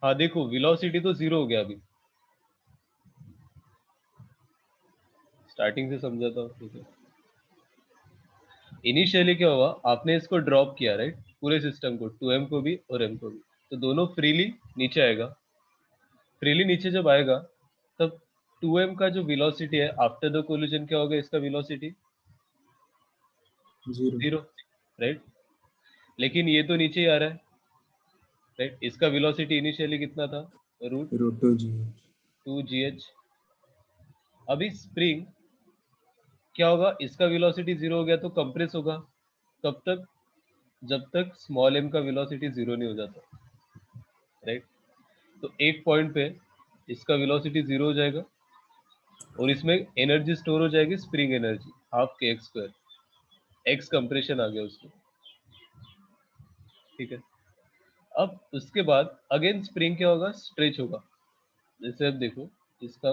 हाँ देखो वेलोसिटी तो जीरो हो गया अभी, स्टार्टिंग से समझाता हूँ, ठीक है। इनिशियली क्या हुआ, आपने इसको ड्रॉप किया राइट, पूरे सिस्टम को, 2m को भी और m को भी, तो दोनों फ्रीली नीचे आएगा। फ्रीली नीचे जब आएगा तब 2m का जो वेलोसिटी है आफ्टर द कोलिजन क्या होगा, इसका वेलोसिटी जीरो। Zero, right. लेकिन ये तो नीचे ही आ रहा है, राइट। इसका वेलोसिटी इनिशियली कितना था, रूट रूट टू जी। 2gh। अभी स्प्रिंग क्या होगा, इसका वेलोसिटी जीरो हो गया तो कंप्रेस होगा, कब तक, जब तक स्मॉल m का वेलोसिटी जीरो नहीं हो जाता, राइट। तो एक पॉइंट पे इसका वेलोसिटी जीरो हो जाएगा और इसमें एनर्जी स्टोर हो जाएगी, spring energy half K X square, x compression आ गया उसमें, ठीक है। अब उसके बाद अगेन स्प्रिंग क्या होगा, स्ट्रेच होगा। जैसे अब देखो इसका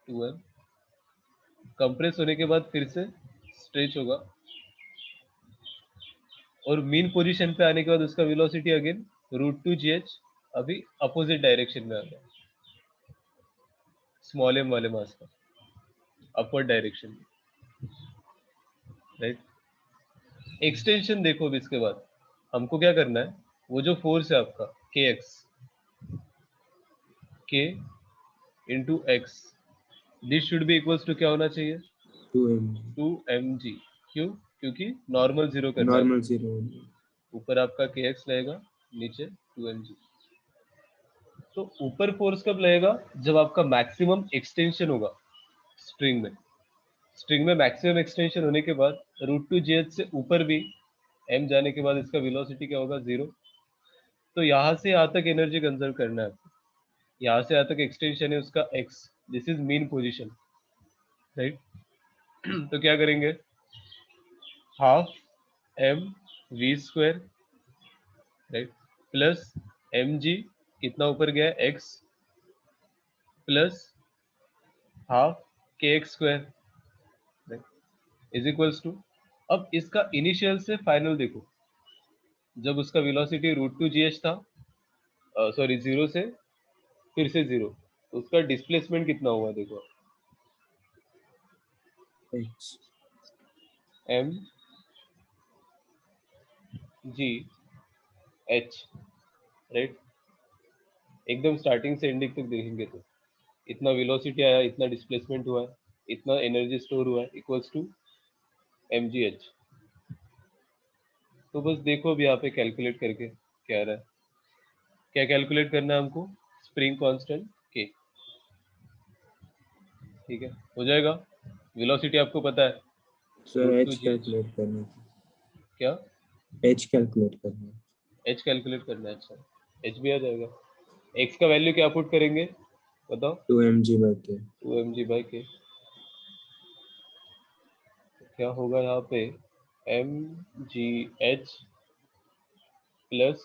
2m कंप्रेस होने के बाद फिर से स्ट्रेच होगा और मीन पोजीशन पे आने के बाद उसका velocity again root two G H, अभी अपोजिट डायरेक्शन में आ गया, स्मॉल एम वाले मास का अपवर्ड डायरेक्शन में, राइट। एक्सटेंशन देखो अब इसके बाद हमको क्या करना है, वो जो फोर्स है आपका K X, K into X, this should be equals to क्या होना चाहिए, 2m। 2mg। क्यों, क्योंकि नॉर्मल जीरो करना है, नॉर्मल जीरो। ऊपर आपका के एक्स लगेगा, नीचे 2mg। तो ऊपर फोर्स कब लगेगा, जब आपका मैक्सिमम एक्सटेंशन होगा स्ट्रिंग में। स्ट्रिंग में मैक्सिमम एक्सटेंशन होने के बाद रूट टू जी एच से ऊपर भी m जाने के बाद इसका वेलोसिटी क्या होगा, जीरो। तो यहाँ से यहाँ तक एनर्जी कंजर्व करना है आपको, यहाँ से यहाँ तक एक्सटेंशन है उसका x, this is mean position, right. तो क्या करेंगे, half m v square, right, plus mg, कितना ऊपर गया x, plus half K X square, is equals to, अब इसका इनिशियल से फाइनल देखो, जब उसका velocity root two G H था, सॉरी जीरो से फिर से जीरो, तो उसका डिस्प्लेसमेंट कितना हुआ देखो, X. M G H, right. एकदम स्टार्टिंग से एंडिंग तक देखेंगे तो इतना वेलोसिटी आया, इतना डिस्प्लेसमेंट हुआ है, इतना एनर्जी स्टोर हुआ है, equals to M G H. तो बस देखो अब यहाँ पे कैलकुलेट करके क्या आ रहा है, क्या कैलकुलेट करना है हमको, स्प्रिंग कांस्टेंट के, ठीक है, हो जाएगा। वेलोसिटी आपको पता है sir root two H G H, calculate करना है। क्या एच कैलकुलेट करना है। एच कैलकुलेट करना है, अच्छा एच भी आ जाएगा। एक्स का वैल्यू क्या पुट करेंगे बताओ, 2mg/k। 2mg/k, क्या होगा यहाँ पे, M G H plus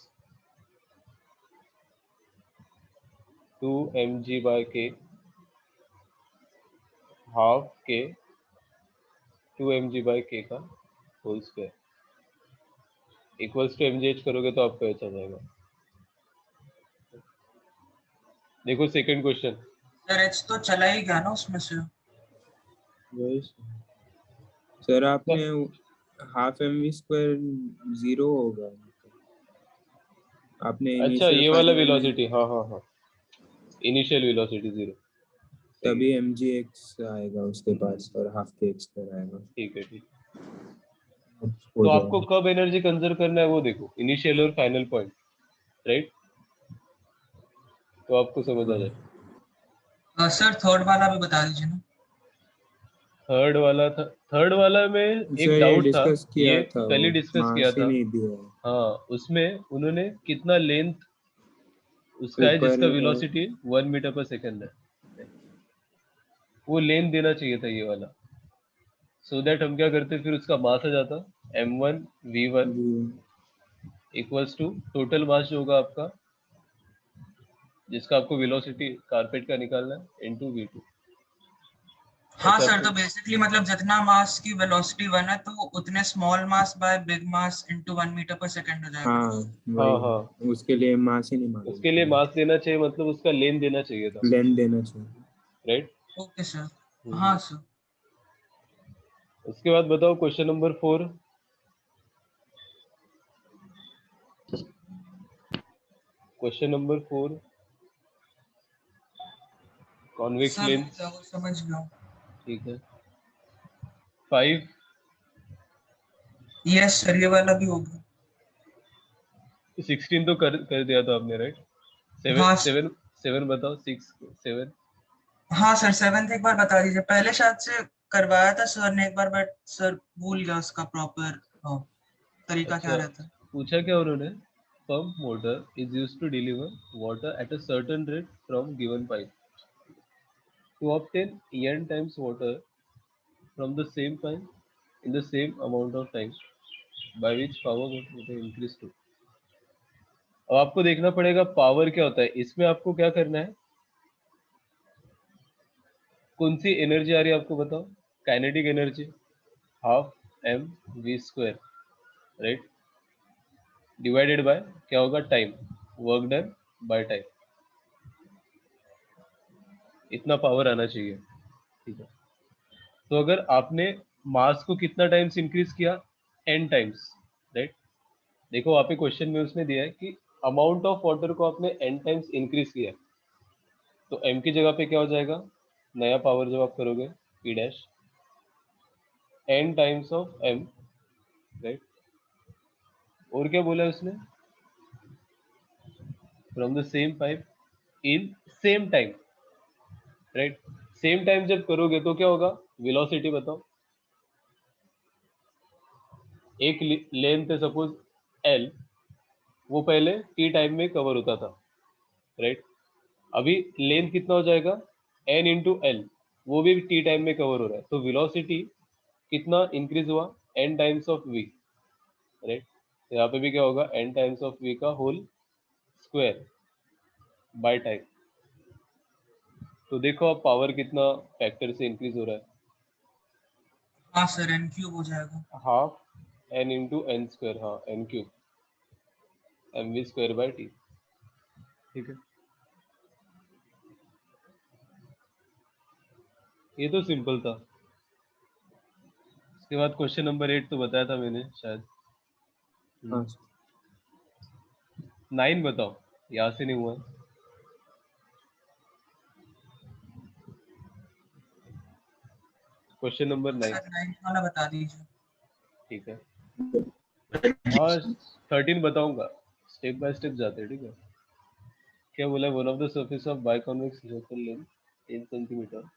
2mg/k half K 2mg/k का whole square equals to mgh करोगे तो आपको ऐसा जाएगा। देखो सेकंड क्वेश्चन, सर एच तो चला ही गया ना उसमें से। वही सर, आपने हाफ mv² जीरो होगा, आपने अच्छा इनिशियल ये वाला फाइनल में वेलोसिटी, हाँ हाँ हाँ, इनिशियल वेलोसिटी जीरो, सही तभी है, mgx आएगा उसके पास और हाफ के एक्स आएगा। ठीक है ठीक। हो तो आपको जाएगा। कब एनर्जी कंजर्व करना है वो देखो, इनिशियल और फाइनल पॉइंट, राइट, तो आपको समझ आ जाए। सर थर्ड वाला भी बता दीजिए ना। थर्ड वाला था, थर्ड वाला में एक सर ये डाउट था, डिस्कस किया ये था, कल वो ही डिस्कस किया मास ही था। नहीं दिया है। हाँ उसमें उन्होंने कितना लेंथ उसका है ऊपर जिसका वेलोसिटी 1 मीटर पर सेकंड है, वो लेंथ देना चाहिए था ये वाला, सो दैट हम क्या करते फिर उसका मास आ जाता m1v1 equals to total mass जो होगा आपका, जिसका आपको वेलोसिटी कारपेट का निकालना है, इनटू v2। हाँ ऐसा सर, आपको तो बेसिकली मतलब जितना मास की वेलोसिटी 1 है तो उतने small mass by big mass into 1 metre per second हो जाएगा। हाँ हाँ वही, हाँ, उसके लिए मास ही नहीं मालूम उसके लिए था, मास देना चाहिए, मतलब उसका लेन देना चाहिए था, लेन देना चाहिए। राइट। Okay sir. हाँ सर। उसके बाद बताओ question number 4। Question number 4, convex sir lens. वो समझ गया हूँ। ठीक है, 5, यस सर, ये वाला भी होगा। 16 तो कर दिया था आपने, राइट। सेवन हाँ सेवन सेवन बताओ, 6 7। हाँ सर, 7th एक बार बता दीजिए। पहले शायद से करवाया था सर ने एक बार, बट सर भूल गया उसका प्रॉपर तरीका क्या अच्छा, रहता है। पूछा क्या उन्होंने? Pump motor is used to deliver water at a certain rate from given pipe to obtain n times water from the same pipe in the same amount of time by which power would increase to। अब आपको देखना पड़ेगा power क्या होता है इसमें, आपको क्या करना है, कौन सी एनर्जी आ रही है आपको बताओ। Kinetic energy, half M we square, right, divided by क्या होगा, time, work done by time. इतना पावर आना चाहिए, ठीक है। तो अगर आपने मास को कितना टाइम्स इंक्रीज किया, n टाइम्स, राइट। देखो वहाँ पे क्वेश्चन में उसने दिया है कि अमाउंट ऑफ वाटर को आपने n टाइम्स इंक्रीज किया है, तो m की जगह पे क्या हो जाएगा, नया पावर जब आप करोगे p dash n times of m, right. और क्या बोला है उसने, from the same pipe in same time, right. Same time जब करोगे तो क्या होगा, वेलोसिटी बताओ। एक लेंथ है सपोज l, वो पहले t टाइम में कवर होता था, राइट। अभी लेंथ कितना हो जाएगा, n इंटू एल, वो भी t टाइम में कवर हो रहा है, तो वेलोसिटी कितना इंक्रीज हुआ, n times of v, right. तो यहाँ पे भी क्या होगा, n टाइम्स ऑफ v का होल स्क्वायर बाय टाइम। तो देखो अब पावर कितना फैक्टर से इंक्रीज हो रहा है, हाँ सर, एन क्यूब हो जाएगा। Half n into N square, हाँ n cube M we square by T, ठीक है। ये तो सिंपल था। उसके बाद क्वेश्चन नंबर 8 तो बताया था मैंने शायद। हाँ 9 बताओ, यहाँ से नहीं हुआ है। क्वेश्चन नंबर 9, सर 9th वाला बता दीजिए। ठीक है। हाँ 13 बताऊंगा, स्टेप बाय स्टेप जाते हैं, ठीक है। क्या बोला, one of the surface of biconvex local length 10 centimetre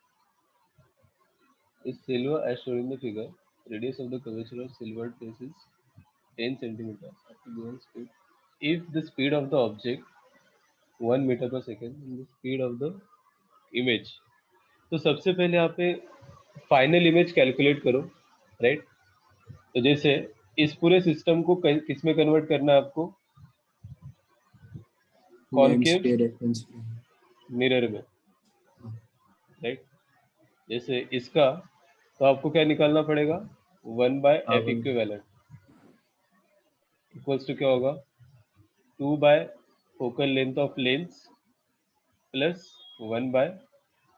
is silver as shown in the figure. Radius of the curvature of silvered face is 10 centimeter at a given speed. If the speed of the object 1 meter per second and the speed of the image, तो सबसे पहले आप final image calculate करो, right. तो जैसे इस पूरे system को किस में कन्वर्ट करना है आपको, लेंस कॉनकेव पे रेफरेंस पे। मिरर में, राइट। जैसे इसका, तो आपको क्या निकालना पड़ेगा, 1 बाय हाँ एफ इक्विवेलेंट इक्वल्स टू क्या होगा, 2 bye focal length of lens plus 1 bye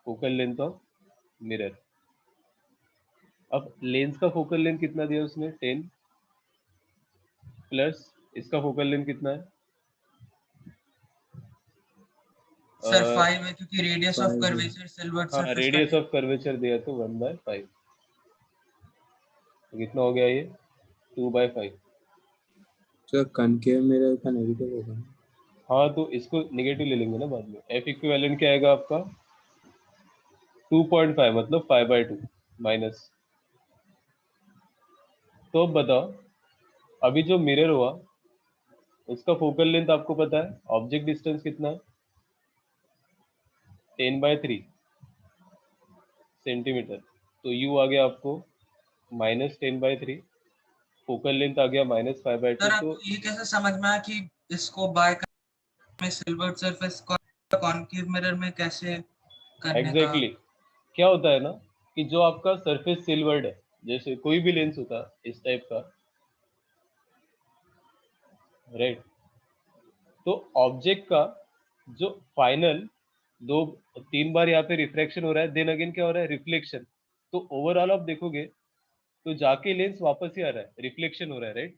focal length of mirror. अब लेंस का फोकल लेंथ कितना दिया उसने, 10, प्लस इसका फोकल लेंथ कितना है, सर 5 है क्योंकि रेडियस ऑफ 5 है। कर्वेचर सिल्वर हाँ सरफेस का रेडियस 10। ऑफ कर्वेचर दिया तो 1/5, तो कितना हो गया ये, 2/5। सर कनकेव मिरर का नेगेटिव होगा। हाँ तो इसको निगेटिव ले लेंगे ना बाद में। एफ इक्विवेलेंट क्या आएगा आपका, 2.5 मतलब 5/2 माइनस। तो अब बताओ, अभी जो मिरर हुआ उसका फोकल लेंथ आपको पता है, ऑब्जेक्ट डिस्टेंस कितना है, 10/3 सेंटीमीटर, तो यू आ गया आपको -10/3, फोकल लेंथ आ गया -5/2। सर तो आपको ये कैसे समझ में आया कि इसको बाय में सिल्वर सरफेस को कॉनकेव मिरर में कैसे करने का। एग्जैक्टली क्या होता है ना, कि जो आपका सरफेस सिल्वर्ड है, जैसे कोई भी लेंस होता है इस टाइप का, राइट, तो ऑब्जेक्ट का जो फाइनल 2-3 बार यहाँ पे रिफ्रैक्शन हो रहा है, देन अगेन क्या हो रहा है, रिफ्लेक्शन। तो ओवरऑल आप देखोगे तो जाके लेंस वापस ही आ रहा है, रिफ्लेक्शन हो रहा है, राइट।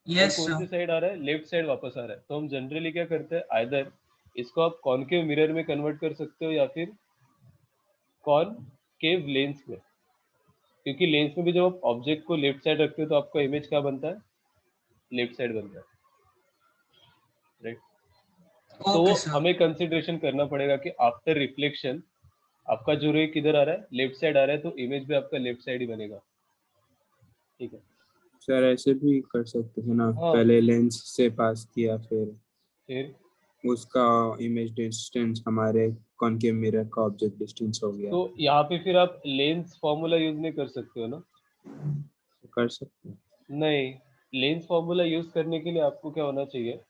और यस कौन सी सर। साइड आ रहा है, लेफ्ट साइड वापस आ रहा है। तो हम जनरली क्या करते हैं, आइदर इसको आप कॉनकेव मिरर में कन्वर्ट कर सकते हो या फिर कॉनकेव लेंस में, क्योंकि लेंस में भी जब आप ऑब्जेक्ट को लेफ्ट साइड रखते हो तो आपका इमेज क्या बनता है, लेफ्ट साइड बनता है, राइट। तो ओके सर। हमें कंसिडरेशन करना पड़ेगा कि आफ्टर रिफ्लेक्शन आपका जो रे किधर आ रहा है, लेफ्ट साइड आ रहा है, तो इमेज भी आपका लेफ्ट साइड ही बनेगा, ठीक है। सर ऐसे भी कर सकते थे ना, हाँ, पहले लेंस से पास किया फिर फिर उसका इमेज डिस्टेंस हमारे कॉनकेव मिरर का ऑब्जेक्ट डिस्टेंस हो गया। तो यहाँ पे फिर आप लेंस फॉर्मूला यूज नहीं कर सकते हो ना। कर सकते हैं। नहीं, लेंस फॉर्मूला यूज करने के लिए आपको क्या होना चाहिए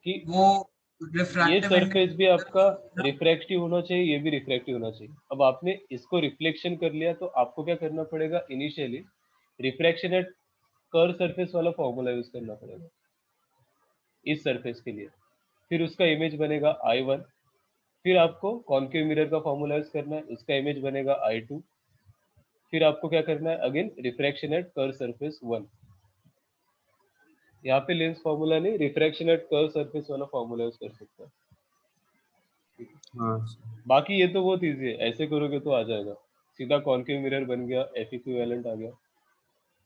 कि वो ये रिफ्रैक्टिव सरफेस भी आपका इंडेक्स। रिफ्रैक्टिव होना चाहिए, ये भी रिफ्रैक्टिव होना चाहिए। अब आपने इसको रिफ्लेक्शन कर लिया तो आपको क्या करना पड़ेगा, initially refraction at curve surface वाला फॉर्मूला यूज करना पड़ेगा इस सरफेस के लिए। फिर उसका इमेज बनेगा I1। फिर आपको कॉनकेव मिरर का फॉर्मूला यूज करना है, उसका इमेज बनेगा I2। फिर आपको क्या करना है, again refraction at curve surface 1। यहाँ पे लेंस फॉर्मूला नहीं, रिफ्रैक्शन एट कर्व सरफेस वाला फॉर्मूला यूज कर सकते हैं। हाँ सर। बाकी ये तो बहुत इजी है, ऐसे करोगे तो आ जाएगा सीधा, कॉनकेव मिरर बन गया, एफ इक्विवेलेंट आ गया।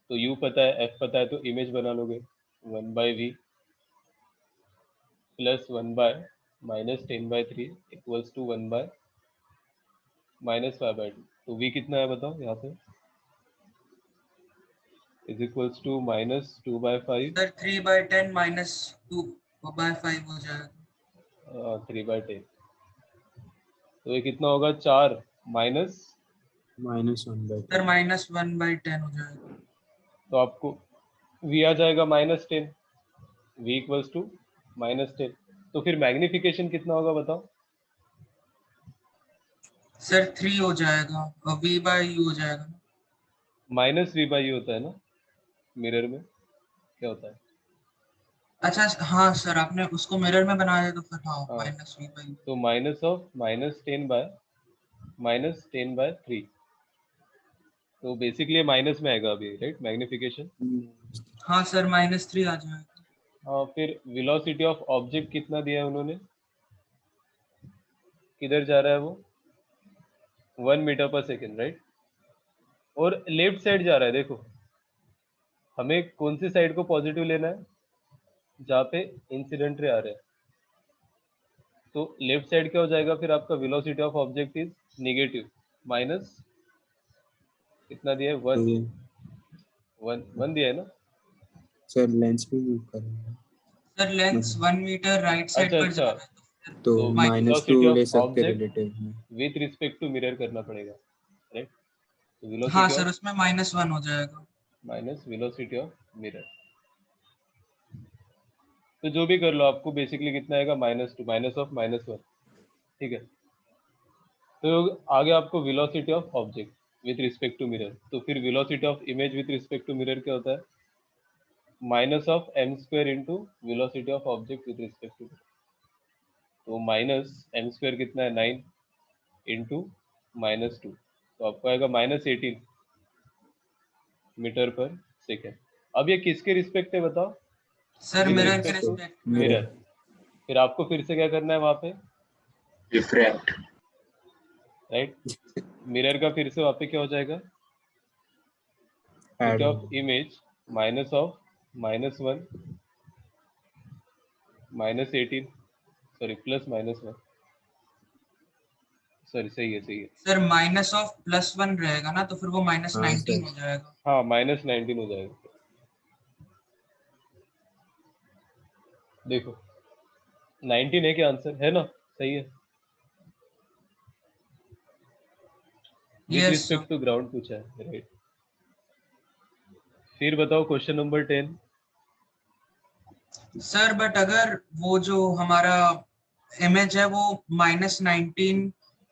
तो यू पता है, एफ पता है, तो इमेज बना लोगे 1/v प्लस 1/-10/3 इक्वल्स टू 1/-5/2। तो v कितना है बताओ यहाँ पे, इज इक्वल्स टू -2/5 सर 3/10 -2/5 हो जाएगा। 3/10। तो ये कितना होगा, 4 माइनस, -1/10। सर -1/10 हो जाएगा। तो आपको v आ जाएगा -10, v इक्वल्स टू -10। तो फिर मैग्निफिकेशन कितना होगा बताओ, सर 3 हो जाएगा और v/u हो जाएगा। -v/u होता है ना मिरर में, क्या होता है। अच्छा हाँ सर, आपने उसको मिरर में बनाया तो फिर हाँ हाँ, -v/u। तो -10/-3। तो बेसिकली माइनस में आएगा अभी, राइट, मैग्निफिकेशन। हाँ सर -3 आ जाएगा। हाँ, फिर वेलोसिटी ऑफ ऑब्जेक्ट कितना दिया है उन्होंने, किधर जा रहा है वो, 1 मीटर पर सेकेंड, राइट। और लेफ्ट साइड जा रहा है, देखो हमें कौन सी साइड को पॉजिटिव लेना है, जहाँ पे इंसिडेंट रे आ रहे हैं। तो लेफ्ट साइड क्या हो जाएगा फिर आपका, velocity of object is negative, minus कितना दिया है, 1 तो 1 दिया है ना। सर लेंस भी मूव करेंगे sir lens 1 metre right side अच्छा पर जा अच्छा, रहा है तो फिर तो तो वेलोसिटी -2 ऑफ ले सकते ऑब्जेक्ट रिलेटिव में। विथ रिस्पेक्ट टू मिरर करना पड़ेगा, राइट। तो हाँ वेलोसिटी सर ऑफ उसमें -1 हो जाएगा। माइनस वेलोसिटी ऑफ मिरर, तो जो भी कर लो आपको बेसिकली कितना आएगा, -2 माइनस ऑफ -1, ठीक है। तो आगे आपको velocity of object with respect to mirror, तो फिर velocity of image with respect to mirror क्या होता है, minus of m² into velocity of object with respect to mirror. तो -m² कितना है, 9 इंटू -2, तो आपको आएगा -18 मीटर पर सेकेंड। अब ये किसके रिस्पेक्ट है बताओ, सर विद मिरर के respect to respect. Mirror. Mirror फिर आपको फिर से क्या करना है वहां पे, रिफ्रैक्ट। राइट, मिरर का फिर से वहां पे क्या हो जाएगा, add of image minus of -1 -18, sorry plus -1, sorry सही है, सही है। सर माइनस ऑफ +1 रहेगा ना, तो फिर वो हाँ -19 सर। हो जाएगा। हाँ, -19 हो जाएगा। देखो 19 है क्या आंसर, है ना, सही है। With yes sir. Respect to ground पूछा है, राइट। फिर बताओ क्वेश्चन नंबर 10। सर बट अगर वो जो हमारा इमेज है वो -19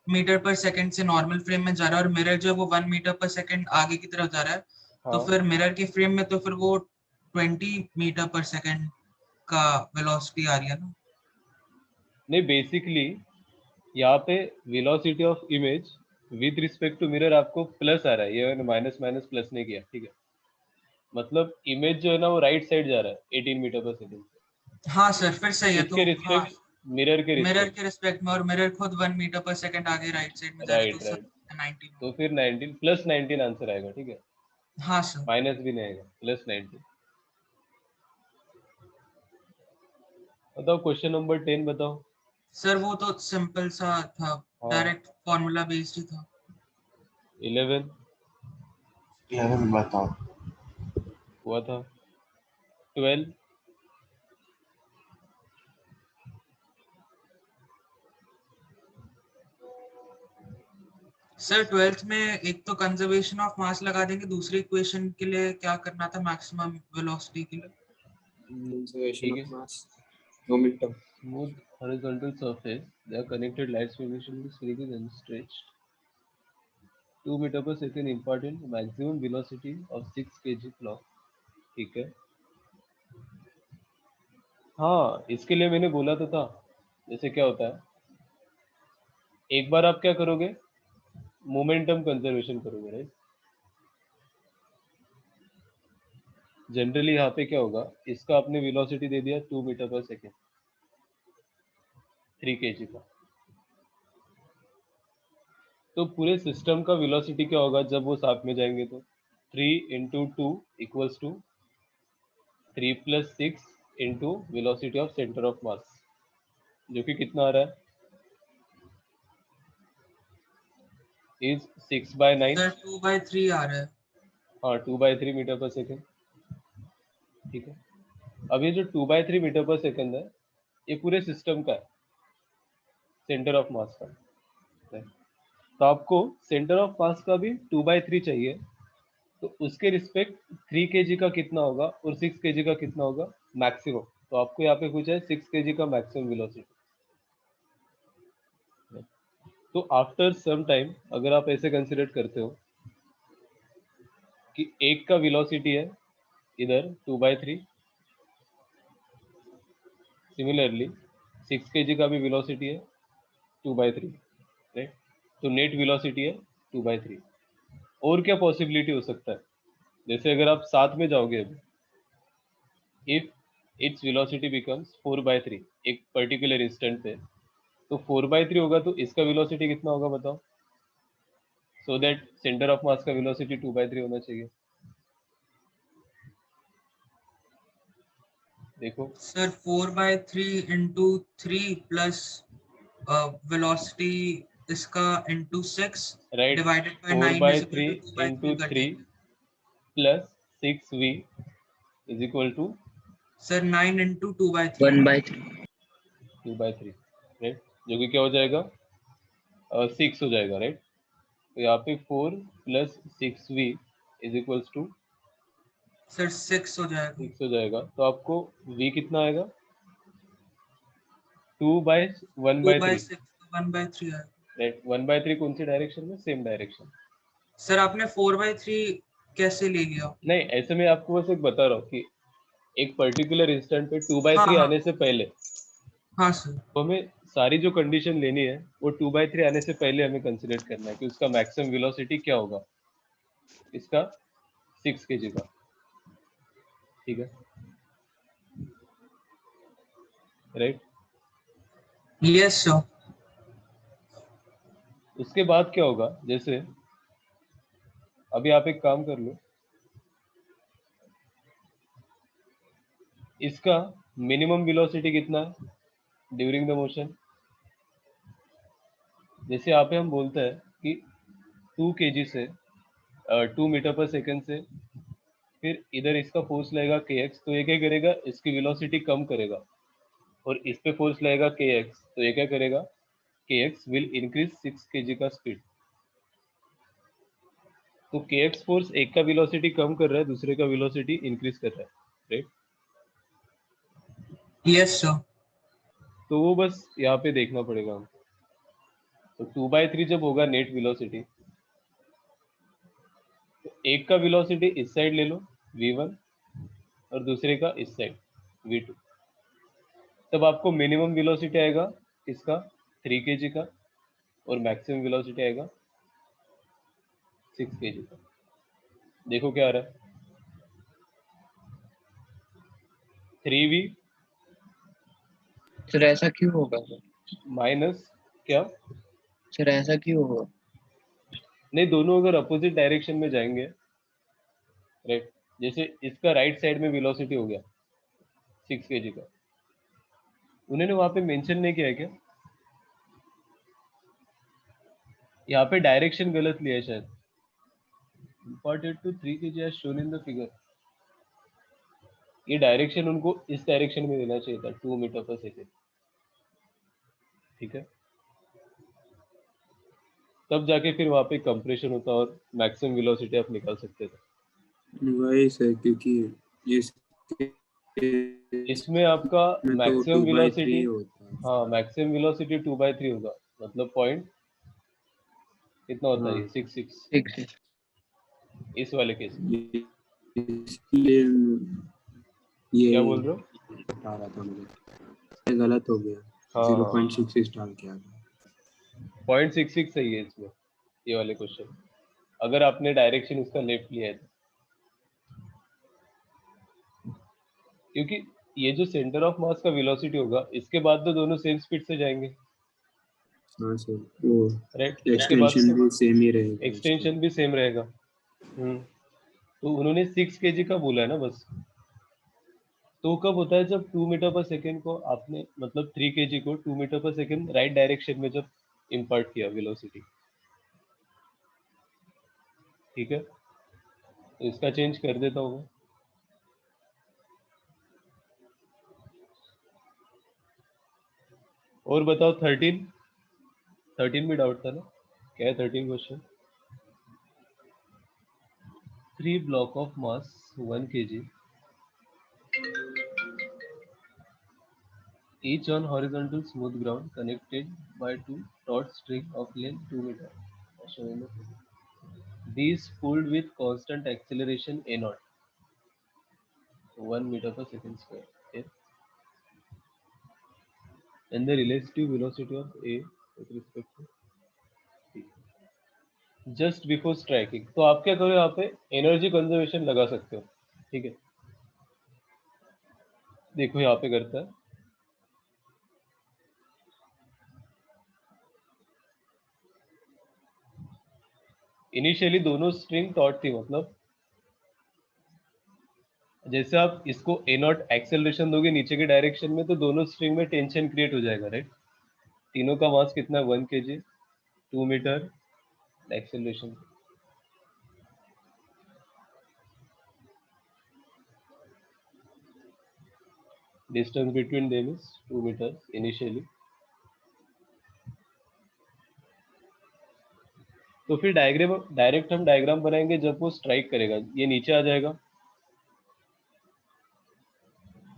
मीटर पर सेकंड से नॉर्मल फ्रेम में जा रहा है और मिरर जो है वो 1 मीटर पर सेकंड आगे की तरफ जा रहा है, तो हाँ फिर मिरर के फ्रेम में तो फिर वो 20 मीटर पर सेकंड का वेलोसिटी आ रही है ना। नहीं, बेसिकली यहाँ पे velocity of image with respect to mirror आपको प्लस आ रहा है, ये मैंने माइनस माइनस प्लस नहीं किया, ठीक है। मतलब इमेज जो है ना वो राइट साइड जा रहा है 18 मीटर पर सेकंड से, हाँ सर, फिर सही है किसके तो हाँ, रिस्पेक्ट? मिरर के मिरर रिस्पेक्ट। के रिस्पेक्ट में, और मिरर खुद 1 मीटर पर सेकंड आगे राइट साइड में जा रहा है, तो राइट सर राइट। 90 में। तो फिर 19 प्लस 19 आंसर आएगा, ठीक है, हाँ सर। माइनस भी नहीं आएगा, प्लस 19। बताओ क्वेश्चन नंबर 10 बताओ। सर वो तो सिंपल सा था, हाँ, डायरेक्ट फॉर्मूला बेस्ड ही था। 11 11 बताओ। हुआ था, 12 सर 12th में एक तो कंजर्वेशन ऑफ मास लगा देंगे, दूसरी इक्वेशन के लिए क्या करना था, मैक्सिमम वेलोसिटी के लिए। Conservation ठीक of है। mass, momentum. Smooth horizontal surface, they are connected light solution is freely and stretched 2 meter per second, important maximum velocity of 6 kg clock, ठीक है। हाँ, इसके लिए मैंने बोला तो था, जैसे क्या होता है, एक बार आप क्या करोगे, मोमेंटम कंजर्वेशन करोगे, राइट। जनरली यहाँ पे क्या होगा, इसका आपने वेलोसिटी दे दिया 2 मीटर पर सेकेंड, 3 kg का, तो पूरे सिस्टम का वेलोसिटी क्या होगा जब वो साथ में जाएंगे, तो 3 into 2 equals to 3 plus 6 into velocity of centre of mass, जो कि कितना आ रहा है, इज 6/9। सर 2/3 आ रहा है। हाँ, 2/3 मीटर पर सेकेंड, ठीक है। अब ये जो 2/3 मीटर पर सेकेंड है, ये पूरे सिस्टम का है, सेंटर ऑफ मास का, right? तो आपको सेंटर ऑफ मास का भी 2/3 चाहिए, तो उसके रिस्पेक्ट 3 kg का कितना होगा और 6 kg का कितना होगा मैक्सिमम, तो आपको यहाँ पे पूछा है 6 kg का मैक्सिमम वेलोसिटी। तो आफ्टर सम टाइम अगर आप ऐसे कंसिडर करते हो कि एक का वेलोसिटी है इधर 2/3, सिमिलरली 6 kg का भी वेलोसिटी है 2/3, राइट। तो नेट वेलोसिटी है 2/3। और क्या पॉसिबिलिटी हो सकता है, जैसे अगर आप साथ में जाओगे अभी, इफ इट्स वेलोसिटी बिकम्स 4/3 एक पर्टिकुलर इंस्टेंट पे, तो 4/3 होगा तो इसका वेलोसिटी कितना होगा बताओ, so that centre of mass का वेलोसिटी 2/3 होना चाहिए। देखो, सर 4/3 इंटू 3 प्लस वेलोसिटी इसका into 6 right, divided by 4 9 by is equal three to 2/3 into कर 3 देंगे। Plus 6v is equal to sir 9 into 2/3। 1/3। 2/3, right, जो कि क्या हो जाएगा, 6 हो जाएगा, राइट। तो यहाँ पे 4 plus 6v is equals to sir 6 हो जाएगा। 6 हो जाएगा, तो आपको v कितना आएगा, 2/1/3, 2/6 तो 1/3 आएगा। राइट। 1/3 कौन सी डायरेक्शन में, सेम डायरेक्शन। सर आपने 4/3 कैसे ले लिया? नहीं, ऐसे में आपको बस एक बता रहा हूँ कि एक पर्टिकुलर इंस्टेंट पे 2/3 हाँ आने से पहले हाँ सर। तो हमें सारी जो कंडीशन लेनी है वो 2/3 आने से पहले हमें कंसिडर करना है कि उसका मैक्सिमम वेलोसिटी क्या होगा, इसका 6 kg का, ठीक है, राइट। Yes sir. उसके बाद क्या होगा, जैसे अभी आप एक काम कर लो, इसका मिनिमम वेलोसिटी कितना है ड्यूरिंग द मोशन, जैसे यहाँ पे हम बोलते हैं कि 2 kg से 2 मीटर पर सेकंड से, फिर इधर इसका फोर्स लगेगा kx, तो ये क्या करेगा, इसकी वेलोसिटी कम करेगा, और इस पे फोर्स लगेगा kx, तो ये क्या करेगा, kx विल इंक्रीज 6 kg का स्पीड। तो kx फोर्स एक का वेलोसिटी कम कर रहा है, दूसरे का वेलोसिटी इंक्रीज कर रहा है, राइट। Yes sir. तो वो बस यहाँ पे देखना पड़ेगा हमको। तो 2/3 जब होगा नेट वेलोसिटी, तो एक का वेलोसिटी इस साइड ले लो v1 और दूसरे का इस साइड v2, तब आपको मिनिमम वेलोसिटी आएगा इसका 3 kg का और मैक्सिमम वेलोसिटी आएगा 6 kg का। देखो क्या आ रहा है, 3v सर ऐसा क्यों होगा सर? माइनस क्या, सर ऐसा क्यों होगा? नहीं दोनों अगर अपोजिट डायरेक्शन में जाएंगे, राइट, जैसे इसका राइट साइड में वेलोसिटी हो गया 6 kg का, उन्होंने वहां पे मेंशन नहीं किया है क्या, यहाँ पे डायरेक्शन गलत लिया है शायद, important to 3 kg as shown in the figure, ये डायरेक्शन उनको इस डायरेक्शन में देना चाहिए था 2 मीटर पर सेकेंड, ठीक है, तब जाके फिर वहां पे कंप्रेशन होता और मैक्सिमम वेलोसिटी आप निकाल सकते थे। वही सर, क्योंकि इसमें आपका तो मैक्सिमम 2/3 वेलोसिटी, होता है। हाँ मैक्सिमम वेलोसिटी 2/3 होगा, मतलब पॉइंट कितना होता है, हाँ। 6 ठीक है। इस वाले केस में। इसलिए ये क्या बोल रहे हो? बता रहा था मुझे, ये गलत हो गया, हाँ 0.66 डाल के आ गया। 0.66 सही है इसमें, ये वाले क्वेश्चन, अगर आपने डायरेक्शन उसका लेफ्ट लिया है तो। क्योंकि ये जो सेंटर ऑफ मास का वेलोसिटी होगा, इसके बाद तो दोनों सेम स्पीड से जाएंगे, हाँ सर, वो राइट, इसके बाद एक्सटेंशन भी सेम ही रहेगा। एक्सटेंशन भी सेम रहेगा। तो उन्होंने 6 kg का बोला है ना बस, तो कब होता है जब 2 मीटर पर सेकेंड को आपने, मतलब 3 kg को 2 मीटर पर सेकेंड राइट डायरेक्शन में जब इम्पार्ट किया वेलोसिटी, ठीक है, तो इसका चेंज कर देता हूँ मैं। और बताओ 13 भी डाउट था ना, क्या है 13 question. 3 block of mass 1 kg each on horizontal smooth ground connected by 2 taut string of length 2 meter. These pulled with constant acceleration a naught, 1 meter per second square. Okay. And the relative velocity of A with respect to B. Just before striking. तो आप क्या करो, यहाँ पे energy conservation लगा सकते हो, ठीक है, देखो यहाँ पे करता है, इनिशियली दोनों स्ट्रिंग टॉट थी, मतलब जैसे आप इसको ए नॉट एक्सेलरेशन दोगे नीचे के डायरेक्शन में, तो दोनों स्ट्रिंग में टेंशन क्रिएट हो जाएगा, राइट, तीनों का मास कितना है 1 kg, 2 metre acceleration, distance between them is 2 metre initially. तो फिर डायरेक्ट हम डायग्राम बनाएंगे जब वो स्ट्राइक करेगा, ये नीचे आ जाएगा,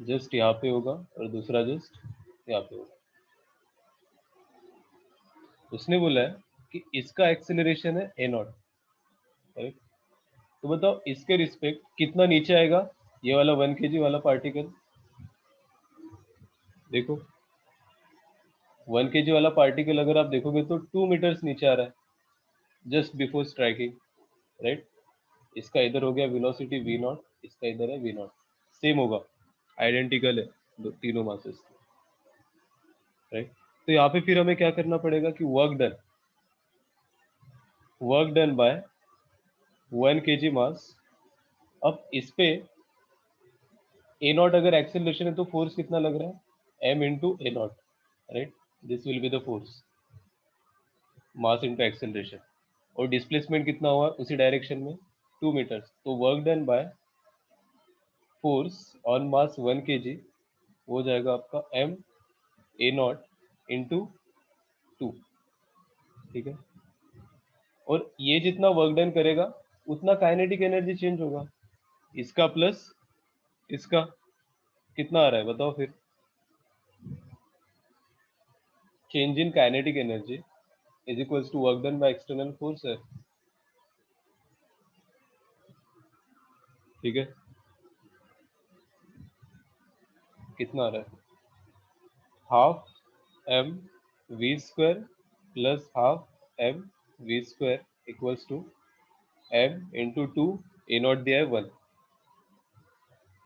जस्ट यहाँ पे होगा और दूसरा जस्ट यहाँ पे होगा। उसने बोला है कि इसका एक्सेलरेशन है ए नॉट, राइट, तो बताओ इसके रिस्पेक्ट कितना नीचे आएगा ये वाला 1 kg वाला पार्टिकल, देखो 1 kg वाला पार्टिकल अगर आप देखोगे तो 2 मीटर्स नीचे आ रहा है जस्ट बिफोर स्ट्राइकिंग, राइट, इसका इधर हो गया वेलोसिटी v नॉट, इसका इधर है v नॉट, सेम होगा, आइडेंटिकल है तीनों मासेस, राइट। तो यहाँ पे फिर हमें क्या करना पड़ेगा कि वर्क डन बाय 1 kg मास, अब इस पे ए नॉट अगर एक्सेलरेशन है तो फोर्स कितना लग रहा है m into A naught, right, this will be the force, mass into acceleration, और डिस्प्लेसमेंट कितना हुआ उसी डायरेक्शन में 2 मीटर्स, तो work done by force on mass 1 kg हो जाएगा आपका m ए नॉट इंटू 2, ठीक है, और ये जितना वर्क डन करेगा उतना काइनेटिक एनर्जी चेंज होगा, इसका प्लस इसका कितना आ रहा है बताओ फिर, change in kinetic energy is equals to work done by external force है, ठीक है। कितना आ रहा है, half M we square plus half M we square equals to M into two A naught दिया है 1,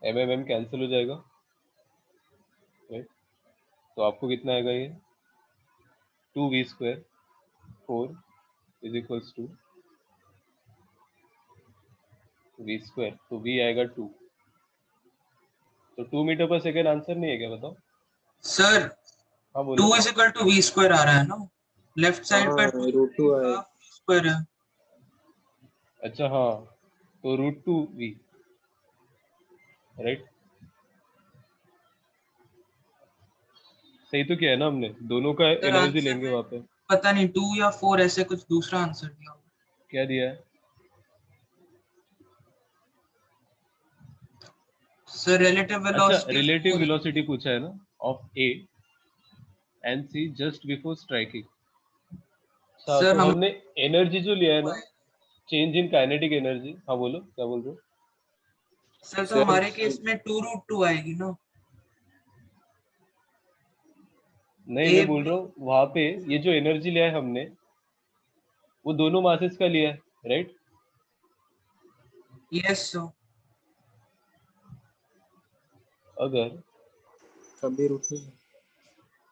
एम कैंसिल हो जाएगा, राइट। तो आपको कितना आएगा ये 2v square 4 is equals to v square, तो v आएगा 2, तो 2 मीटर पर सेकेंड आंसर नहीं है क्या, बताओ। सर हाँ बोलो। 2 is equal to v square आ रहा है ना, लेफ्ट साइड हाँ, पर √2 है। हाफ स्क्वायर है। अच्छा हाँ, तो √2v, राइट। सही तो किया है ना हमने, दोनों का सर एनर्जी आंसर लेंगे में वहां पे। पता नहीं 2 या 4 ऐसे कुछ दूसरा आंसर दिया होगा। क्या दिया है, सर रिलेटिव अच्छा वेलोसिटी रिलेटिव वेलोसिटी पूछा है ना of A and C just before striking. अच्छा सर तो हम हमने एनर्जी जो लिया है ना, चेंज इन काइनेटिक एनर्जी, हाँ बोलो क्या बोल रहे हो। सर तो सर हमारे केस में 2√2 आएगी ना। नहीं ए मैं बोल रहा हूँ वहां पे ये जो एनर्जी लिया है हमने वो दोनों मासेस का लिया है, राइट। Yes sir. अगर कभी √2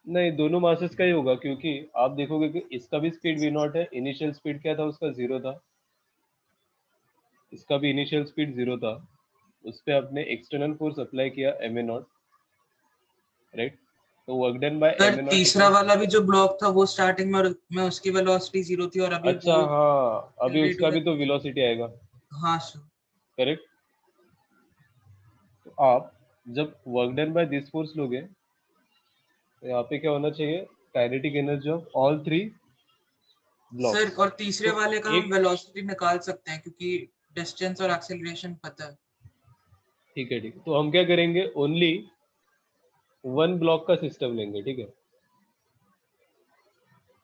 नहीं दोनों मासेस का ही होगा, क्योंकि आप देखोगे कि इसका भी स्पीड v नॉट है, इनिशियल स्पीड क्या था उसका 0 था, इसका भी इनिशियल स्पीड 0 था, उस पे आपने एक्सटर्नल फोर्स अप्लाई किया एम ए नॉट, राइट। तो work done by sir M A naught तीसरा इक्वल, वाला भी जो ब्लॉक था वो स्टार्टिंग में उसकी वेलोसिटी 0 थी और अभी अच्छा वो हाँ अभी एक्सेलरेट हो उसका भी तो रहा वेलोसिटी आएगा, है। हाँ सर। करेक्ट। तो आप जब work done by this force लोगे तो यहाँ पे क्या होना चाहिए, kinetic energy of all 3 sir blocks. और तीसरे तो वाले का हम एक, वेलोसिटी निकाल सकते हैं क्योंकि डिस्टेंस और एक्सेलरेशन पता है। ठीक है ठीक है, तो हम क्या करेंगे, ओनली 1 ब्लॉक का सिस्टम लेंगे, ठीक है।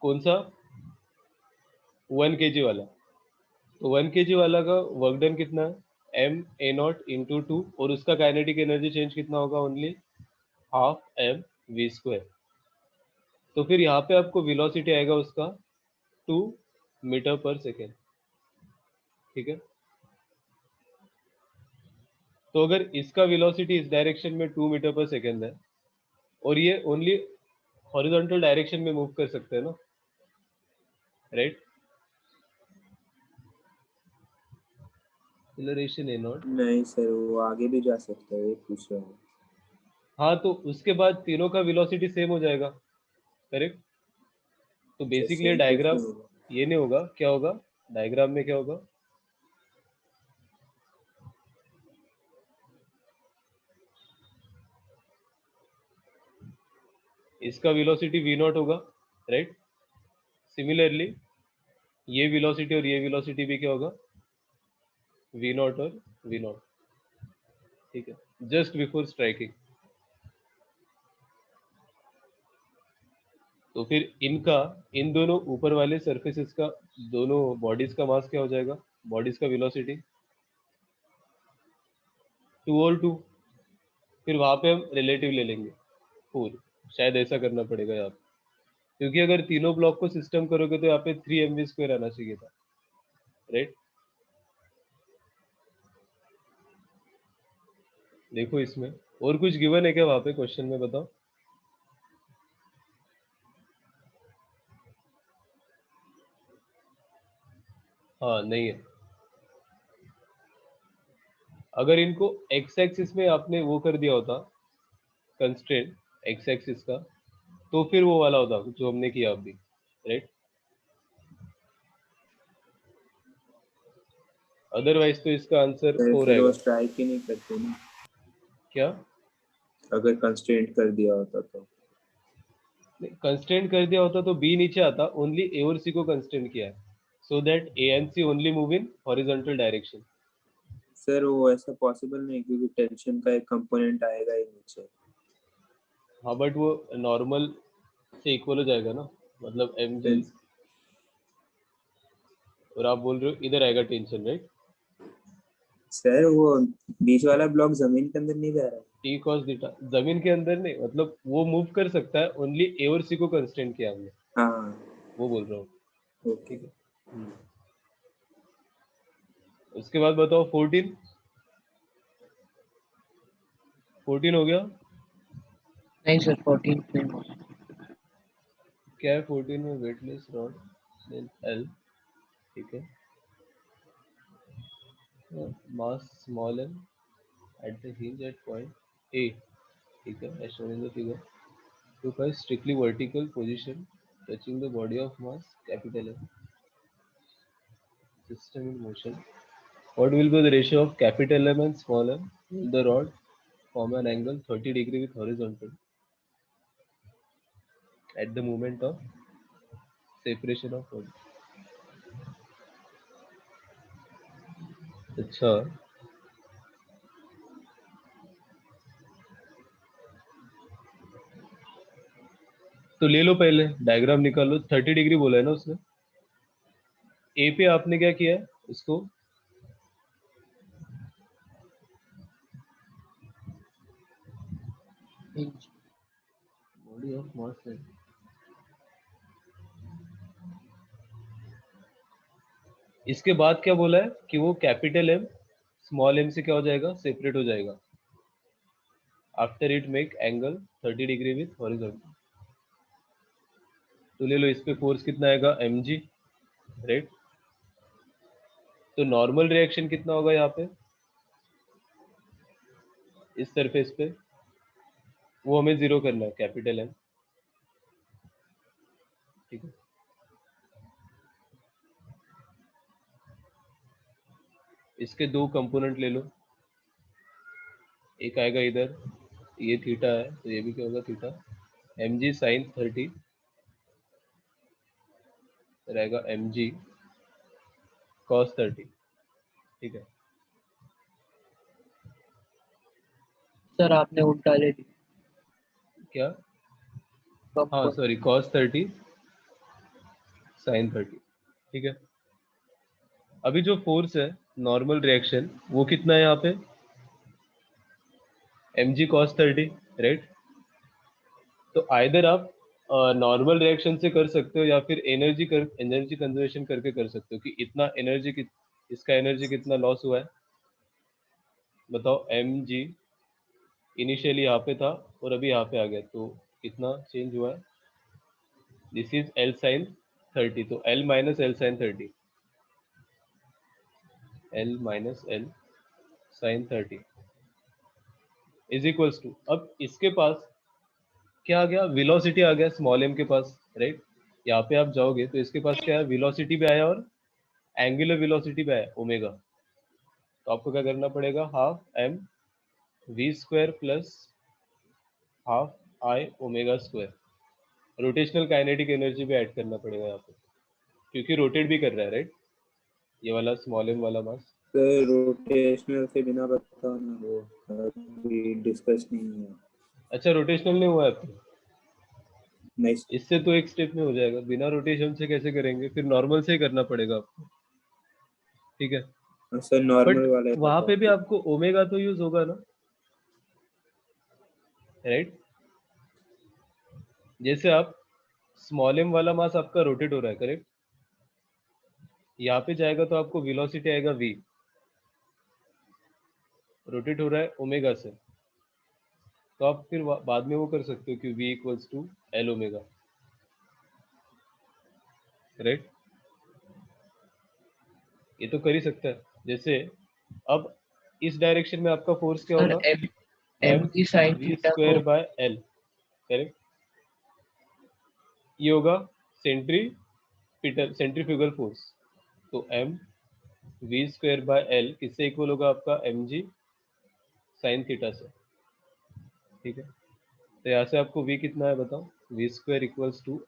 कौन सा, 1 kg वाला। तो 1 kg वाला का वर्क डन कितना है, एम ए नॉट इंटू 2, और उसका काइनेटिक एनर्जी चेंज कितना होगा, only half M we square. तो फिर यहाँ पे आपको वेलोसिटी आएगा उसका 2 मीटर पर सेकेंड, ठीक है। तो अगर इसका वेलोसिटी इस डायरेक्शन में 2 मीटर पर सेकेंड है और ये ओनली हॉरिजॉन्टल डायरेक्शन में मूव कर सकते हैं ना, राइट। एक्सेलरेशन ए नॉट, नहीं सर, वो आगे भी जा सकता है, ये पूछ रहा हूँ। हाँ तो उसके बाद तीनों का वेलोसिटी सेम हो जाएगा, करेक्ट। तो अच्छा, बेसिकली सेम कुछ डायग्राम नहीं होगा। ये नहीं होगा, क्या होगा डायग्राम में, क्या होगा, इसका वेलोसिटी v नॉट होगा, राइट। सिमिलरली ये वेलोसिटी और ये वेलोसिटी भी क्या होगा, v नॉट और v नॉट, ठीक है, जस्ट बिफोर स्ट्राइकिंग। तो फिर इनका, इन दोनों ऊपर वाले सरफेसेस का, दोनों बॉडीज का मास क्या हो जाएगा, बॉडीज का वेलोसिटी 2 और 2, फिर वहां पे हम रिलेटिव ले लेंगे 4, शायद ऐसा करना पड़ेगा यहाँ पे, क्योंकि अगर तीनों ब्लॉक को सिस्टम करोगे तो यहाँ पे 3 mv स्क्वायर आना चाहिए था, राइट। देखो इसमें और कुछ गिवन है क्या वहां पे क्वेश्चन में, बताओ। हाँ नहीं है। अगर इनको एक्स एक्सिस में आपने वो कर दिया होता कंस्ट्रेंट एक्स एक्सिस का, तो फिर वो वाला होता जो हमने किया अभी, राइट। अदरवाइज तो इसका आंसर सर 4 फिर वो आएगा। स्ट्राइक ही नहीं करते ना, क्या, अगर कंस्ट्रेंट कर दिया होता तो। कंस्ट्रेंट कर दिया होता तो बी नीचे आता, ओनली ए और सी को कंस्ट्रेंट किया है, so that A and C only move in horizontal direction. Sir वो ऐसा पॉसिबल नहीं, क्योंकि टेंशन का एक कंपोनेंट आएगा ही नीचे। हाँ बट वो नॉर्मल से इक्वल हो जाएगा ना, मतलब एम जी, और आप बोल रहे हो इधर आएगा टेंशन, राइट? सर वो बीच वाला ब्लॉक जमीन के अंदर नहीं जा रहा है। टी कॉस थीटा जमीन के अंदर नहीं, मतलब वो मूव कर सकता है, ओनली ए और सी को कंस्ट्रेंट किया हमने, हाँ वो बोल रहा हूँ। ओके। ठीक है। उसके बाद बताओ 14 हो गया? नहीं सर 14 नहीं हुआ। क्या है 14 में? वेटलेस रॉड एल, ठीक है, mass small M at the hinge at point A, ठीक है, as shown in the figure, to find strictly vertical position touching the body of mass capital M. System in motion. What will be the ratio of capital M and small m? Will the rod form an angle 30 degree with horizontal at the moment of separation of body? अच्छा, तो ले लो, पहले diagram निकालो। 30 degree बोला है ना उसने। ए पे आपने क्या किया है इसको? बॉडी ऑफ मास है। इसके बाद क्या बोला है कि वो कैपिटल एम स्मॉल एम से क्या हो जाएगा? सेपरेट हो जाएगा। After it make angle 30 degree with horizontal. तो ले लो, इस पे फोर्स कितना आएगा? mg, right? तो नॉर्मल रिएक्शन कितना होगा यहाँ पे इस सरफेस पे? वो हमें जीरो करना है, कैपिटल एम, ठीक है। इसके दो कंपोनेंट ले लो, एक आएगा इधर, ये थीटा है तो ये भी क्या होगा? थीटा। mg sin 30 रहेगा mg cos 30, ठीक है। सर आपने उल्टा ले ली। क्या? कब हाँ सॉरी, cos 30 sin 30, ठीक है। अभी जो फोर्स है नॉर्मल रिएक्शन वो कितना है यहाँ पे? mg cos 30, right? तो आइदर आप नॉर्मल रिएक्शन से कर सकते हो या फिर एनर्जी कंजर्वेशन करके कर सकते हो कि इतना एनर्जी इसका एनर्जी कितना लॉस हुआ है बताओ। mg इनिशियली यहाँ पे था और अभी यहाँ पे आ गया, तो कितना चेंज हुआ है? दिस इज L sin 30, तो L minus L sin 30, L minus L sin 30 is equals to, अब इसके पास क्या आ गया? वेलोसिटी आ गया स्मॉल m के पास, राइट? यहाँ पे आप जाओगे तो इसके पास क्या है? वेलोसिटी भी आया और एंगुलर वेलोसिटी भी आया ओमेगा। तो आपको क्या करना पड़ेगा? Half m v square plus half i omega square. Rotational kinetic energy भी ऐड करना पड़ेगा यहाँ पे, क्योंकि रोटेट भी कर रहा है, राइट? ये वाला स्मॉल m वाला मास। सर रोटेशनल से बिना बताओ ना, वो अभी डिस्कस नहीं हुआ। अच्छा, रोटेशनल नहीं हुआ है अब तो? नहीं इससे तो एक स्टेप में हो जाएगा, बिना रोटेशन से कैसे करेंगे? फिर नॉर्मल से ही करना पड़ेगा आपको, ठीक है। सर, बट नॉर्मल वाले वहां पे भी बताओ। आपको ओमेगा तो यूज होगा ना, राइट? जैसे आप स्मॉल m वाला मास आपका रोटेट हो रहा है, करेक्ट? यहाँ पे जाएगा तो आपको वेलोसिटी आएगा v, रोटेट हो रहा है ओमेगा से, तो आप फिर बाद में वो कर सकते हो कि v equals to L omega, right? ये तो कर ही सकता है। जैसे अब इस डायरेक्शन में आपका फोर्स क्या सर होगा? एम एम एम की साइन वी थीटा स्क्वायर को बाय एल, करेक्ट? ये होगा सेंट्रीफ्यूगल फोर्स। तो M we square by L किससे इक्वल होगा? आपका एम जी साइन थीटा से, ठीक है। तो यहाँ से आपको v कितना है बताओ? V square equals to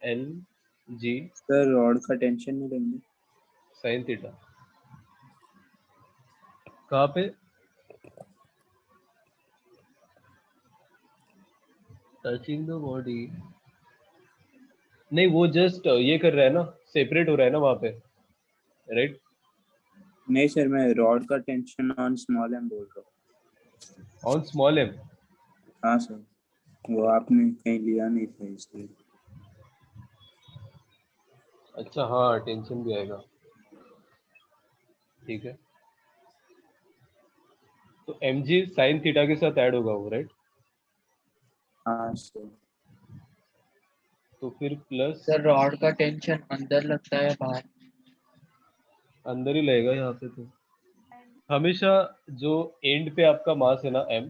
L G sir rod का टेंशन नहीं लेंगे। Sine theta. कहाँ पे? टचिंग द बॉडी, नहीं वो जस्ट ये कर रहा है ना, सेपरेट हो रहा है ना वहाँ पे, राइट? नहीं सर, मैं रॉड का टेंशन ऑन स्मॉल एम बोल रहा हूँ। On small M. हाँ सर, वो आपने कहीं लिया नहीं था इसलिए। अच्छा हाँ, टेंशन भी आएगा, ठीक है। तो एम जी साइन थीटा के साथ ऐड होगा वो, राइट? हाँ सर, तो फिर प्लस सर रॉड का टेंशन अंदर लगता है बाहर? अंदर ही लगेगा यहाँ पे। तो हमेशा जो एंड पे आपका मास है ना एम,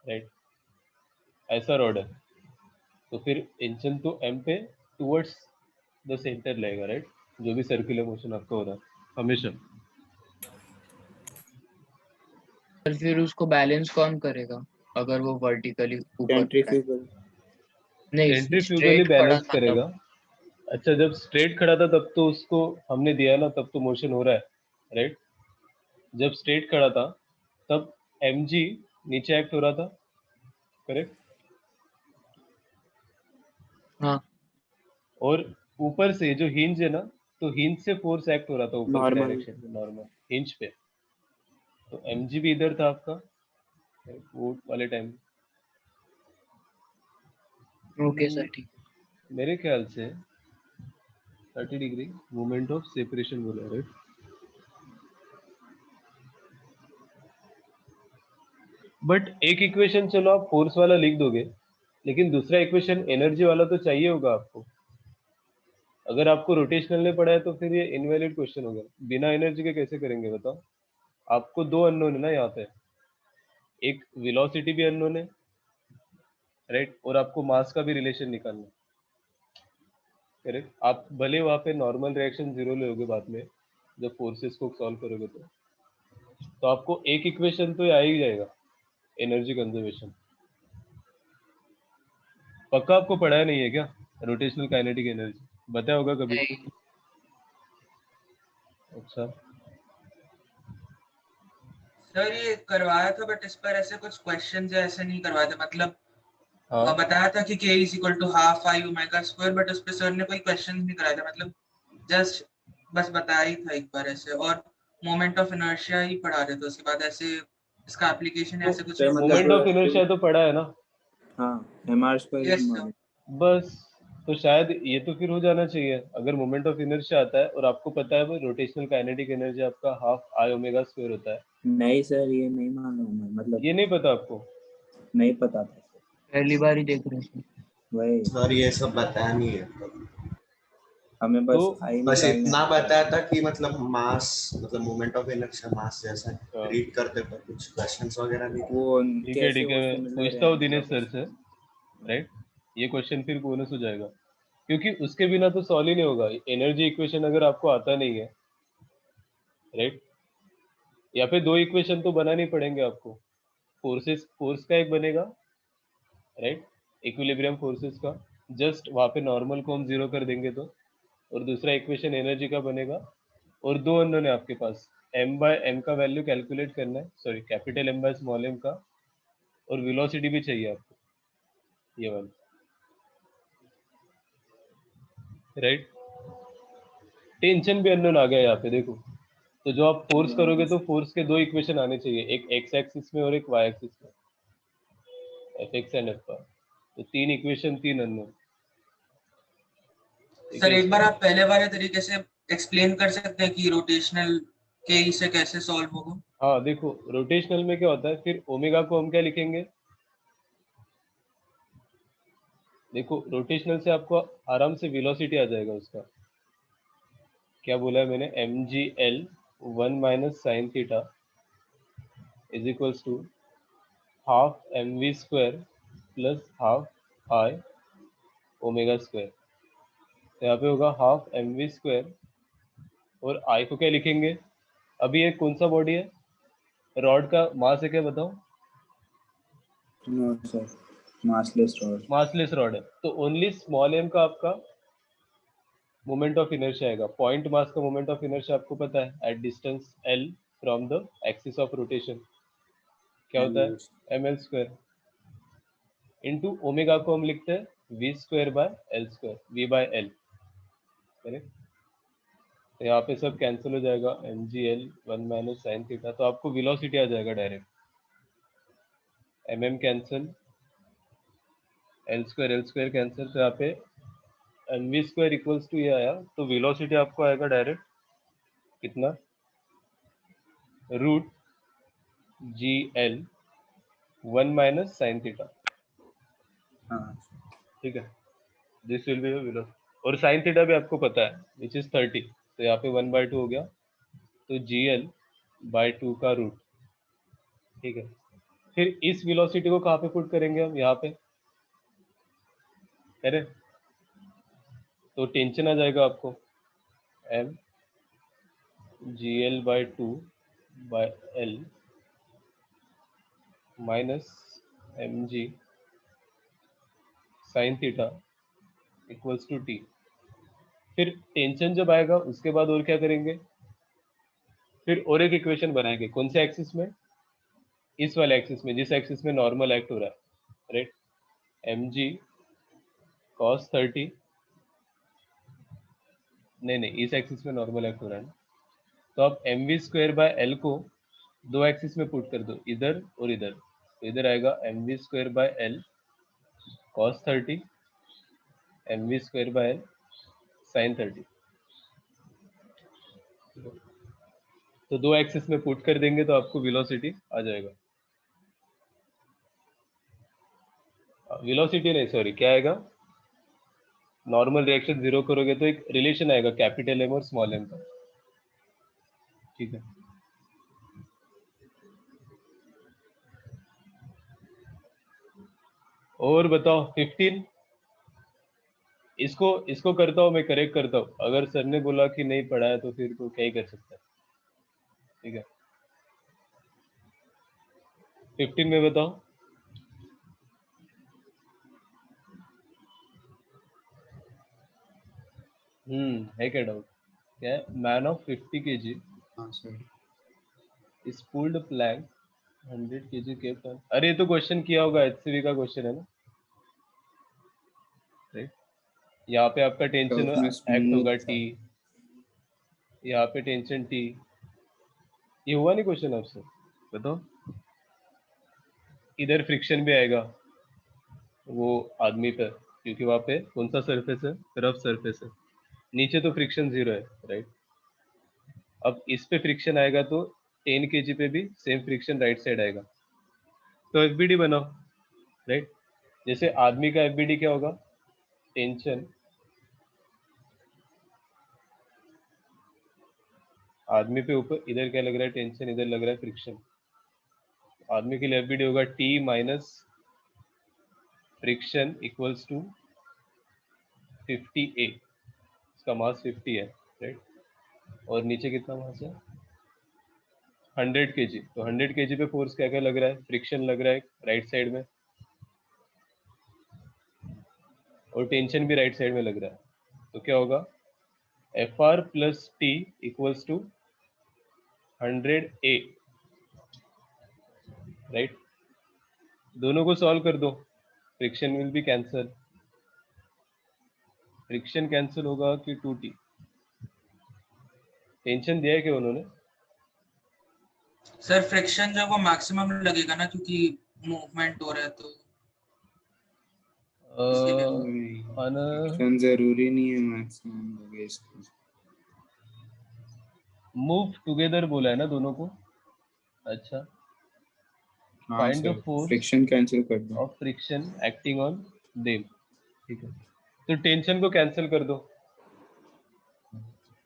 राइट, ऐसा रॉड है, तो फिर टेंशन तो एम पे टुवर्ड्स द सेंटर लगेगा, राइट? जो भी सर्कुलर मोशन आपका हो रहा है हमेशा। सर फिर उसको बैलेंस कौन करेगा अगर वो वर्टिकली ऊपर खड़ा है? सेंट्रीफ्यूगल। नहीं, सेंट्रीफ्यूगली स्ट्रेट खड़ा बैलेंस था करेगा। अच्छा, जब स्ट्रेट खड़ा था तब तो उसको हमने दिया ना, तब तो मोशन हो रहा है, राइट? जब स्ट्रेट खड़ा था तब एम जी नीचे एक्ट हो रहा था, करेक्ट? हाँ और ऊपर से जो हिंज है ना, तो हिंज से फोर्स एक्ट हो रहा था ऊपर की नॉर्मल। डायरेक्शन में, नॉर्मल हिंज पे। तो एम जी भी इधर था आपका, right? वो वाले टाइम ओके सर, ठीक। मेरे ख्याल से 30 डिग्री मोमेंट ऑफ सेपरेशन बोला, राइट? बट एक इक्वेशन चलो आप फोर्स वाला लिख दोगे, लेकिन दूसरा इक्वेशन एनर्जी वाला तो चाहिए होगा आपको। अगर आपको रोटेशनल ने पढ़ा है तो फिर ये इनवैलिड क्वेश्चन हो गया। बिना एनर्जी के कैसे करेंगे बताओ? आपको दो अननोन है ना यहाँ पे, एक वेलोसिटी भी अननोन है, राइट? और आपको मास का भी रिलेशन निकालना है, करेक्ट? आप भले वहाँ पे नॉर्मल रिएक्शन जीरो लोगे बाद में जब फोर्सेस को सॉल्व करोगे, तो आपको एक इक्वेशन तो आ ही जाएगा, एनर्जी कंजर्वेशन। पक्का आपको पढ़ाया नहीं है क्या रोटेशनल काइनेटिक एनर्जी? बताया होगा कभी? नहीं अच्छा, सर ये करवाया था बट इस पर ऐसे कुछ क्वेश्चन ऐसे नहीं करवाए थे, मतलब हाँ बताया था कि k is equal to half I omega square, but उस पे सर ने कोई क्वेश्चन नहीं कराया था, मतलब जस्ट बस बताया ही था एक बार ऐसे, और मोमेंट ऑफ इनर्शिया ही पढ़ा रहे थे, उसके बाद ऐसे इसका एप्लीकेशन तो ऐसे कुछ सर नहीं मतलब मोमेंट ऑफ इनर्शिया तो पढ़ा है ना? हाँ, M R square yes is sir. Moment. बस, तो शायद ये तो फिर हो जाना चाहिए। अगर मोमेंट ऑफ इनर्शिया आता है और आपको पता है भाई रोटेशनल काइनेटिक एनर्जी आपका हाफ आई ओमेगा स्क्वायर होता है, नहीं सर, ये नहीं मालूम है, मतलब ये नहीं पता आपको? नहीं पता था सर। पहली बार ही देख रहे हैं। वही सर ये सब बताया नहीं है। हमें तो बस आई बस निकालने इतना आता है। बताया था कि मतलब मास, मतलब मोमेंट ऑफ इनर्शिया मास जैसा हाँ, रीड करते पर कुछ क्वेश्चंस वगैरह नहीं थे। वो ठीक है कैसे ठीक वो है, मैं सिमिलर पूछता है हूँ दिनेश मतलब सर से, राइट? ये क्वेश्चन फिर बोनस हो जाएगा, क्योंकि उसके बिना तो सॉल्व ही नहीं होगा। एनर्जी इक्वेशन अगर आपको आता नहीं है, राइट, या फिर दो इक्वेशन तो बनानी पड़ेंगे आपको। फोर्सेस, फोर्स का एक बनेगा, राइट, इक्विलिब्रियम फोर्सेस का, जस्ट वहाँ पे नॉर्मल को हम जीरो कर देंगे तो, और दूसरा इक्वेशन एनर्जी का बनेगा। और दो अननोन है आपके पास, एम बाय एम का वैल्यू कैलकुलेट करना है, sorry capital M by small M का, और वेलोसिटी भी चाहिए आपको, ये वाला, राइट? टेंशन भी अननोन आ गया यहाँ पे देखो। तो जो आप फोर्स करोगे तो फोर्स के दो इक्वेशन आने चाहिए, एक एक्स एक्सिस में और एक वाई एक्सिस में, एफ एक्स एंड एफ का। तो तीन इक्वेशन, तीन अननोन, ठीक सर है एक बार इसमें। आप पहले वाले तरीके से एक्सप्लेन कर सकते हैं कि रोटेशनल के से कैसे सॉल्व होगा? हाँ देखो, रोटेशनल में क्या होता है, फिर ओमेगा को हम क्या लिखेंगे? देखो रोटेशनल से आपको आराम से वेलोसिटी आ जाएगा उसका। क्या बोला है मैंने? M g l 1 - sin θ is equals to half M we square plus half I omega square. तो यहाँ पे होगा हाफ एम वी स्क्वायर, और आई को क्या लिखेंगे? अभी ये कौन सा बॉडी है? रॉड का मास है क्या बताओ? No sir, massless rod. Massless rod है, तो ओनली स्मॉल एम का आपका मोमेंट ऑफ इनर्शिया आएगा। पॉइंट मास का मोमेंट ऑफ इनर्शिया आपको पता है, at distance L from the axis of rotation क्या होता है? M L square into omega को हम लिखते हैं V square by L square, V by L, correct? तो यहाँ पे सब कैंसिल हो जाएगा, mgl 1 माइनस साइन थीटा, तो आपको वेलोसिटी आ जाएगा direct, mm cancel, l square cancel, तो यहाँ पे mv स्क्वायर इक्वल्स टू ये आया, तो वेलोसिटी आपको आएगा डायरेक्ट कितना, root gl 1 minus sine theta, हाँ ठीक है, दिस विल बी वेलोसिटी। और साइन थीटा भी आपको पता है विच इज 30, तो यहाँ पे 1/2 हो गया, तो gl/2 का रूट, ठीक है। फिर इस वेलोसिटी को कहाँ पे पुट करेंगे हम, यहाँ पे, अरे तो टेंशन आ जाएगा आपको, m gl/2 by l minus mg sine theta equals to t। फिर टेंशन जब आएगा उसके बाद और क्या करेंगे, फिर और एक इक्वेशन बनाएंगे, कौन से एक्सिस में, इस वाले एक्सिस में, जिस एक्सिस में नॉर्मल एक्ट हो रहा है, राइट, mg cos 30, नहीं इस एक्सिस में नॉर्मल एक्ट हो रहा है ना, तो आप mv स्क्वायर बाय l को दो एक्सिस में पुट कर दो, इधर और इधर, तो इधर आएगा mv square by l cos 30, mv square by l sin 30, तो दो एक्सिस में पुट कर देंगे तो आपको वेलोसिटी आ जाएगा, वेलोसिटी नहीं सॉरी क्या आएगा, नॉर्मल रिएक्शन जीरो करोगे तो एक रिलेशन आएगा कैपिटल एम और स्मॉल एम का, ठीक है। और बताओ 15, इसको इसको करता हूँ मैं, करेक्ट करता हूँ, अगर सर ने बोला कि नहीं पढ़ा है तो फिर तो क्या ही कर सकता है, ठीक है। 15 में बताओ, है क्या डाउट, क्या है, मैन ऑफ 50 kg हाँ sir is pulled plank 100 kg kept on, अरे ये तो क्वेश्चन किया होगा, एचसीवी का क्वेश्चन है ना, राइट। यहाँ पे आपका तो टेंशन उसमें एक्ट होगा स्मूथ टी, यहाँ पे टेंशन टी, ये हुआ नहीं क्वेश्चन आपसे, बताओ। इधर फ्रिक्शन भी आएगा वो आदमी पे, क्योंकि वहाँ पे कौन सा सरफेस है, रफ सरफेस है, नीचे तो फ्रिक्शन जीरो है, राइट। अब इस पे फ्रिक्शन आएगा तो 10 kg पे भी सेम फ्रिक्शन राइट साइड आएगा, तो एफबीडी बनाओ, राइट। जैसे आदमी का एफबीडी क्या होगा, टेंशन आदमी पे ऊपर, इधर क्या लग रहा है टेंशन, इधर लग रहा है फ्रिक्शन, आदमी के लिए एफबीडी होगा T minus friction equals to 50A, इसका मास 50 है, राइट, और नीचे कितना मास है 100 kg, तो 100 kg पे फोर्स क्या क्या लग रहा है, फ्रिक्शन लग रहा है राइट साइड में, और टेंशन भी राइट साइड में लग रहा है, तो क्या होगा Fr plus T equals to 100A, right. दोनों को सॉल्व कर दो, friction will be cancel, friction cancel होगा कि 2t, टेंशन दिया है क्या उन्होंने, सर फ्रिक्शन जो है वो मैक्सिमम लगेगा ना, क्योंकि मूवमेंट हो रहा है तो इसीलिए। फ्रिक्शन जरूरी नहीं है मैक्सिमम लगे इसको। मूव टुगेदर बोला है ना दोनों को, अच्छा, हाँ find the sir force friction cancel कर दो। Of friction acting on them, ठीक है। तो टेंशन को कैंसिल कर दो,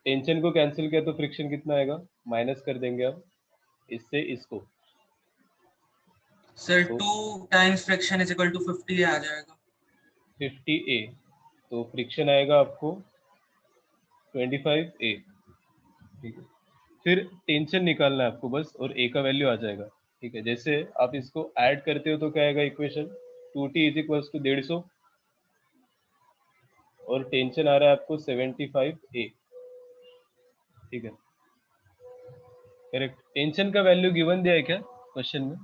टेंशन को कैंसिल किया तो फ्रिक्शन कितना आएगा, माइनस कर देंगे अब इससे इसको, सर तो 2 times friction is equal to 50 आ जाएगा। 50A, तो फ्रिक्शन आएगा आपको 25A, ठीक है। फिर टेंशन निकालना है आपको बस, और ए का वैल्यू आ जाएगा, ठीक है। जैसे आप इसको ऐड करते हो तो क्या आएगा equation, 2t is equals to 150, और टेंशन आ रहा है आपको 75A, ठीक है, करेक्ट। टेंशन का वैल्यू गिवन दिया है क्या क्वेश्चन में,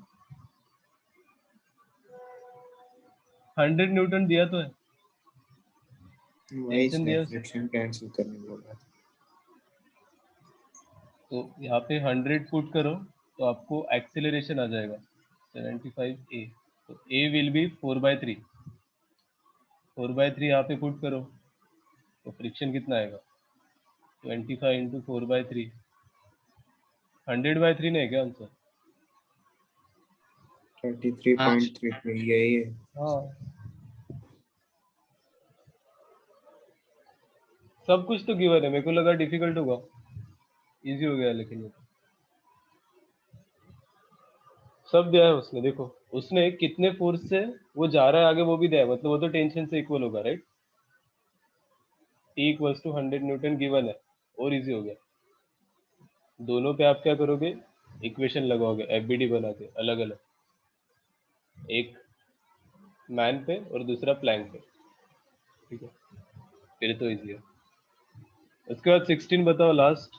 100 न्यूटन दिया तो है, वही टेंशन सर दिया, फ्रिक्शन कैंसिल करने बोला था। तो यहाँ पे 100 पुट करो तो आपको एक्सेलरेशन आ जाएगा 75 a। तो a विल बी 4/3। 4/3 यहाँ पे पुट करो तो फ्रिक्शन कितना आएगा 25 इंटू 4/3। 100/3 नहीं है क्या आंसर? 33.33 यही है। हाँ, सब कुछ तो गिवन है। मेरे को लगा डिफिकल्ट होगा, इजी हो गया, लेकिन ये तो सब दिया है उसने। देखो उसने कितने फोर्स से वो जा रहा है आगे वो भी दिया है, मतलब वो तो टेंशन से इक्वल होगा, right? T equals to 100 newton given है, और इजी हो गया। दोनों पे आप क्या करोगे, इक्वेशन लगाओगे एफबीडी बना के अलग अलग, एक मैन पे और दूसरा प्लैंक पे, ठीक है? फिर तो इजी है। उसके बाद 16 बताओ, लास्ट।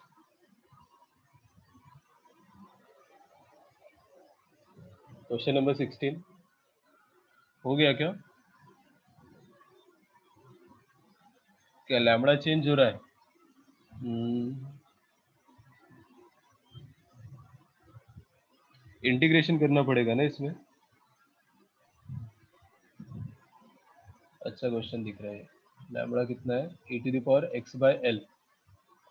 क्वेश्चन नंबर 16 हो गया क्या? क्या लैम्बडा चेंज हो रहा है? इंटीग्रेशन करना पड़ेगा ना इसमें। अच्छा क्वेश्चन दिख रहा है। लैम्बडा कितना है? e⁻x/l।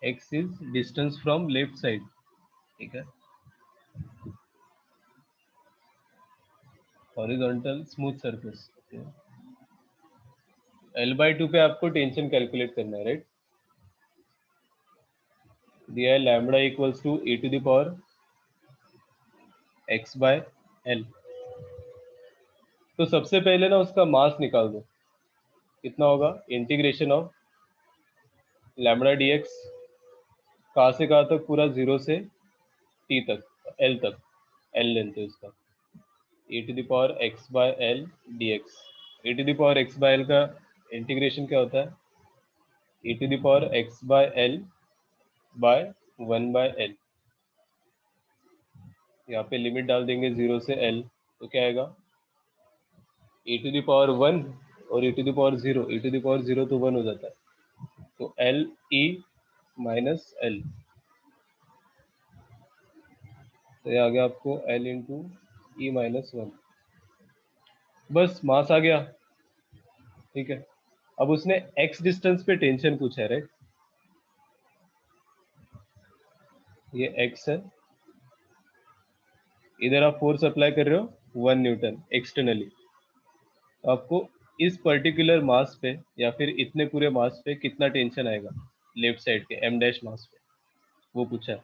x is distance from left side, ठीक है? Horizontal smooth surface. l/2 पे आपको टेंशन कैलकुलेट करना है, राइट? दिया है लैम्बडा इक्वल्स टू e⁻x/l। तो सबसे पहले ना उसका मास निकाल दो, कितना होगा? इंटीग्रेशन ऑफ लैम्बडा dx कहाँ से कहाँ तक? पूरा 0 से t तक, l तक, l लेंथ है उसका। e⁻x/l dx। e⁻x/l का इंटीग्रेशन क्या होता है? e⁻x/l bye 1/l। यहाँ पे लिमिट डाल देंगे 0 से l, तो क्या आएगा? e⁻1 और e⁻0, e⁻0 तो 1 हो जाता है, तो l e माइनस l, तो ये आ गया आपको l इंटू ई माइनस 1। बस मास आ गया, ठीक है? अब उसने x डिस्टेंस पे टेंशन पूछा है, राइट? ये x है, इधर आप फोर्स अप्लाई कर रहे हो 1 न्यूटन एक्सटर्नली। आपको इस पर्टिकुलर मास पे या फिर इतने पूरे मास पे कितना टेंशन आएगा लेफ्ट साइड के m डैश मास पे, वो पूछा है।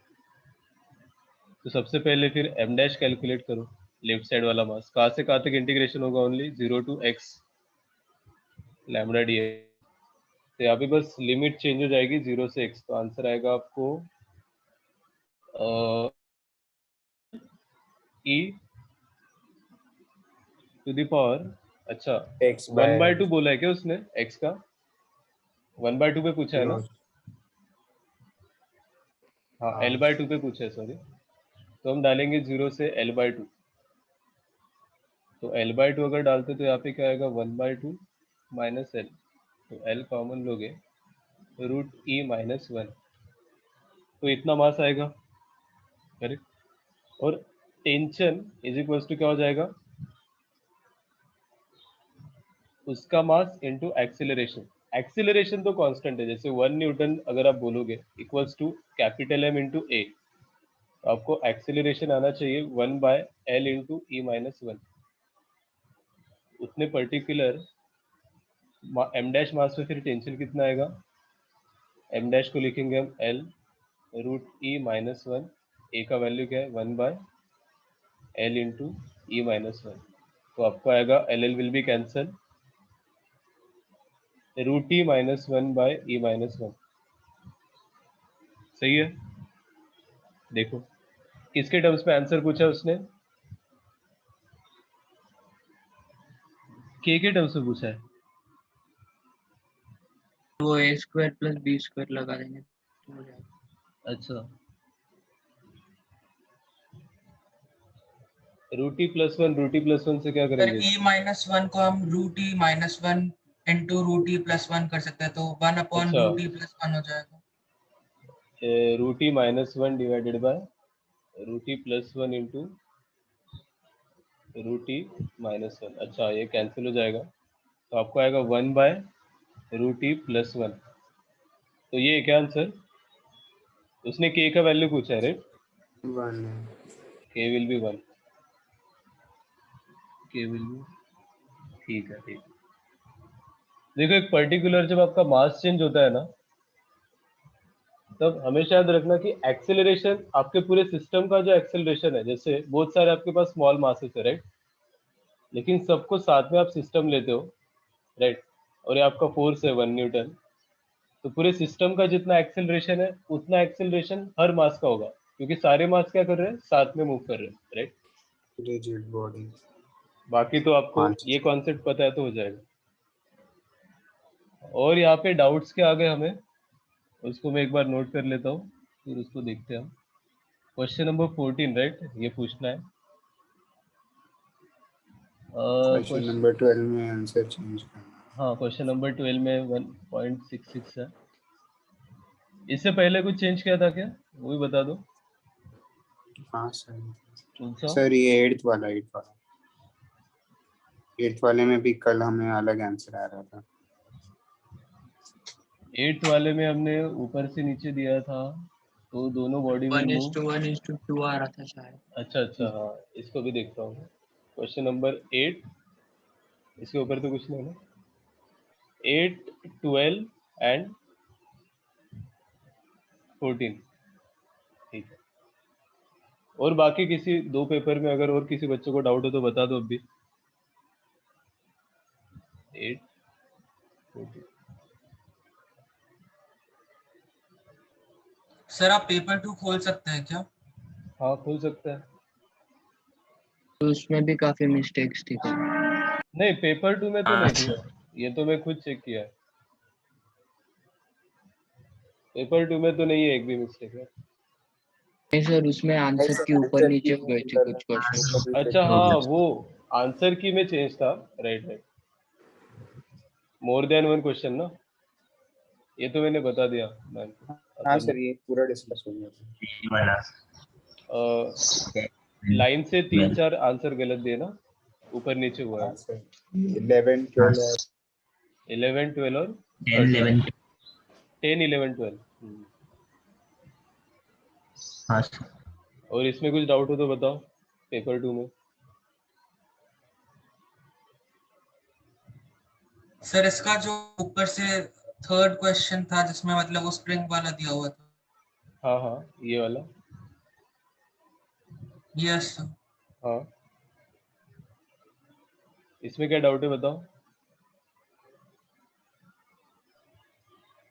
तो सबसे पहले फिर m डैश कैलकुलेट करो, लेफ्ट साइड वाला मास। कहाँ से कहाँ तक इंटीग्रेशन होगा? Only 0 to x lambda D. तो यहाँ पे बस लिमिट चेंज हो जाएगी 0 से x, तो आंसर आएगा आपको e टू द पावर, अच्छा x by 1/2 बोला है क्या उसने? x का 1/2 पे पूछा है ना? हाँ, हाँ। l/2 पे पूछा है, सॉरी। तो हम डालेंगे 0 से l/2, तो l/2 अगर डालते तो यहाँ पे क्या आएगा? 1/2 माइनस l, तो l कॉमन लोगे √e माइनस 1, तो इतना मास आएगा, करेक्ट? और टेंशन इज इक्वल टू क्या हो जाएगा? उसका मास इनटू एक्सीलरेशन। एक्सीलरेशन तो कांस्टेंट है, जैसे 1 न्यूटन अगर आप बोलोगे equals to capital M into a, आपको एक्सीलरेशन आना चाहिए 1/l इंटू ई माइनस 1। उतने पर्टिकुलर m डैश मास पे फिर टेंशन कितना आएगा? m डैश को लिखेंगे हम l √e माइनस 1, ए का वैल्यू क्या है? 1/l इंटू ई माइनस 1, तो आपको आएगा l will be cancel, √e minus 1/e minus 1। सही है? देखो किसके टर्म्स में आंसर पूछा उसने? के टर्म्स में पूछा है। वो a² + b² लगा देंगे तो हो जाएगा। अच्छा, √e+1 से क्या अगर करेंगे? e-1 को हम √e-1 इंटू √e+1 कर सकते हैं, तो 1/√e+1 हो जाएगा। Root e -1 divided by root e +1 into root e -1। अच्छा ये कैंसिल हो जाएगा, तो आपको आएगा 1 बाय रूट ई +1। तो ये है क्या आंसर? उसने के का वैल्यू पूछा है, राइट? 1 के विल बी 1, के विल बी, ठीक है ठीक है। देखो एक पर्टिकुलर जब आपका मास चेंज होता है ना, तब हमेशा याद रखना कि एक्सेलरेशन आपके पूरे सिस्टम का जो एक्सेलरेशन है, जैसे बहुत सारे आपके पास स्मॉल मासेस है, राइट, लेकिन सबको साथ में आप सिस्टम लेते हो, राइट, और ये आपका फोर्स है 1 न्यूटन, तो पूरे सिस्टम का जितना एक्सेलरेशन है उतना एक्सेलरेशन हर मास का होगा, क्योंकि सारे मास क्या कर रहे हैं, साथ में मूव कर रहे हैं, राइट। Rigid body. बाकी तो आपको ये कॉन्सेप्ट पता है तो हो जाएगा। और यहाँ पे डाउट्स क्या आ गए हमें, उसको मैं एक बार नोट कर लेता हूँ, फिर उसको देखते हैं हम। क्वेश्चन नंबर 14, राइट, ये पूछना है। क्वेश्चन नंबर 12 में आंसर चेंज करना। हाँ, क्वेश्चन नंबर 12 में 1.66 है। इससे पहले कुछ चेंज किया था क्या, वो भी बता दो। हाँ सर, कौन सा? सर ये 8th वाला 8th वाले में भी कल हमें अलग आंसर आ रहा था। 8th वाले में हमने ऊपर से नीचे दिया था, तो दोनों बॉडी में 1:1:2 आ रहा था शायद। अच्छा अच्छा, हाँ इसको भी देखता हूँ। क्वेश्चन नंबर 8, इसके ऊपर तो कुछ नहीं है ना। 8, 12 एंड 14, ठीक है। और बाकी किसी दो पेपर में अगर और किसी बच्चों को डाउट हो तो बता दो अभी। 8, 14। सर आप पेपर 2 खोल सकते हैं क्या? हाँ खोल सकता है। तो उसमें भी काफी मिस्टेक्स थी कल। नहीं पेपर 2 में तो नहीं थी, ये तो मैं खुद चेक किया है। पेपर 2 में तो नहीं है एक भी मिस्टेक है। नहीं सर, उसमें आंसर के ऊपर नीचे हुए थे कुछ क्वेश्चन। अच्छा हाँ, वो आंसर की में चेंज था, right right, more than one question ना, ये तो मैंने बता दिया मैम को। हाँ सर, ये पूरा डिस्कस हो गया लाइन से 3-4 आंसर गलत दिए ना, ऊपर नीचे हुआ है। हाँ सर, 11, 12 और 11, 12 और 10, 11। 10, 11, 12। हाँ सर। और इसमें कुछ डाउट हो तो बताओ, पेपर 2 में। सर इसका जो ऊपर से 3rd क्वेश्चन था जिसमें मतलब वो स्प्रिंग वाला दिया हुआ था। हाँ हाँ ये वाला, यस सर। हाँ इसमें क्या डाउट है बताओ।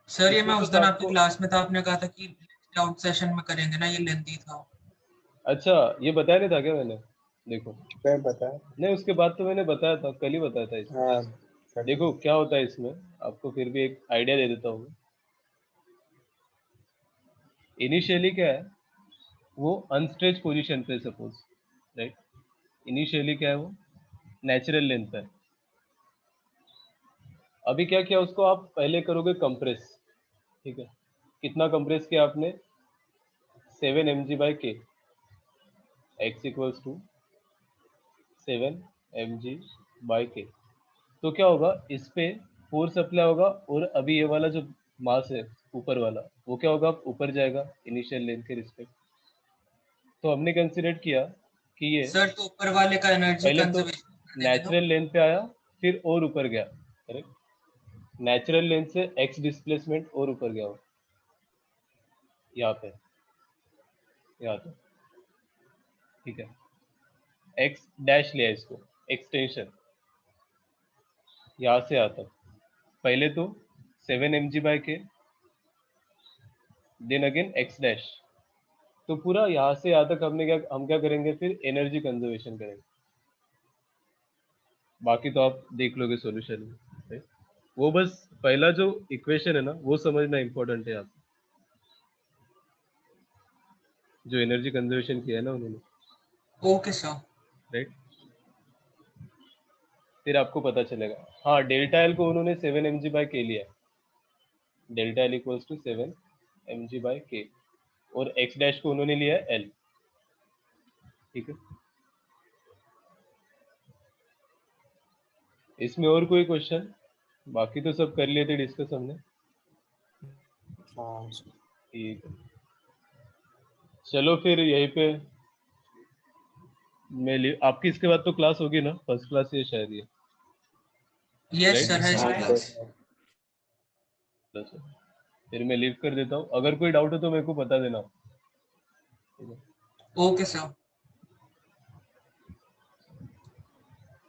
सर ये इसमें मैं तो उस दिन आपकी आपको, क्लास में था, आपने कहा था कि डाउट सेशन में करेंगे ना, ये लेंथी था। अच्छा ये बताया नहीं था क्या मैंने? देखो सर बता। नहीं, उसके बाद तो मैंने बताया था, कल ही बताया था इसमें। हाँ देखो क्या होता है इसमें, आपको फिर भी एक आइडिया दे देता हूँ। इनिशियली क्या है, वो अनस्ट्रेच पोजीशन पे सपोज, राइट, इनिशियली क्या है वो नेचुरल लेंथ है। अभी क्या किया उसको, आप पहले करोगे कंप्रेस, ठीक है, कितना कंप्रेस किया आपने, 7 mg/k, x equals to 7 mg/k। तो क्या होगा, इस पे फोर्स अप्लाई होगा, और अभी ये वाला जो मास है ऊपर वाला, वो क्या होगा, ऊपर जाएगा इनिशियल लेंथ के रिस्पेक्ट। तो हमने कंसिडर किया कि ये सर तो ऊपर वाले का एनर्जी पहले तो कंजर्वेशन कर देंगे ना। नेचुरल लेंथ पे आया, फिर और ऊपर गया, करेक्ट, नेचुरल लेंथ से एक्स डिस्प्लेसमेंट और ऊपर गया हो, यहाँ पे, यहाँ पे, ठीक है, एक्स डैश लिया इसको, एक्सटेंशन यहाँ से आता, पहले तो 7 mg/k, then again x dash. तो पूरा यहाँ से यहाँ तक हम क्या करेंगे, फिर एनर्जी कंजर्वेशन करेंगे। बाकी तो आप देख लोगे सॉल्यूशन में, right? वो बस पहला जो इक्वेशन है ना, वो समझना इंपॉर्टेंट है, आप जो एनर्जी कंजर्वेशन किया है ना उन्होंने, ओके सर। राइट, फिर आपको पता चलेगा। हाँ डेल्टा एल को उन्होंने 7 mg/k लिया, delta L equals to 7 mg/k और x डैश को उन्होंने लिया है l। ठीक है, इसमें और कोई क्वेश्चन? बाकी तो सब कर लिए थे डिस्कस हमने। हाँ ठीक है, चलो फिर यहीं पे आपकी इसके बाद तो क्लास होगी ना, फर्स्ट क्लास ये शायद ये। Yes Right? सर है हाँ इसके सर। बाद। फिर मैं लीव कर देता हूँ, अगर कोई डाउट हो तो मेरे को बता देना। Okay sir.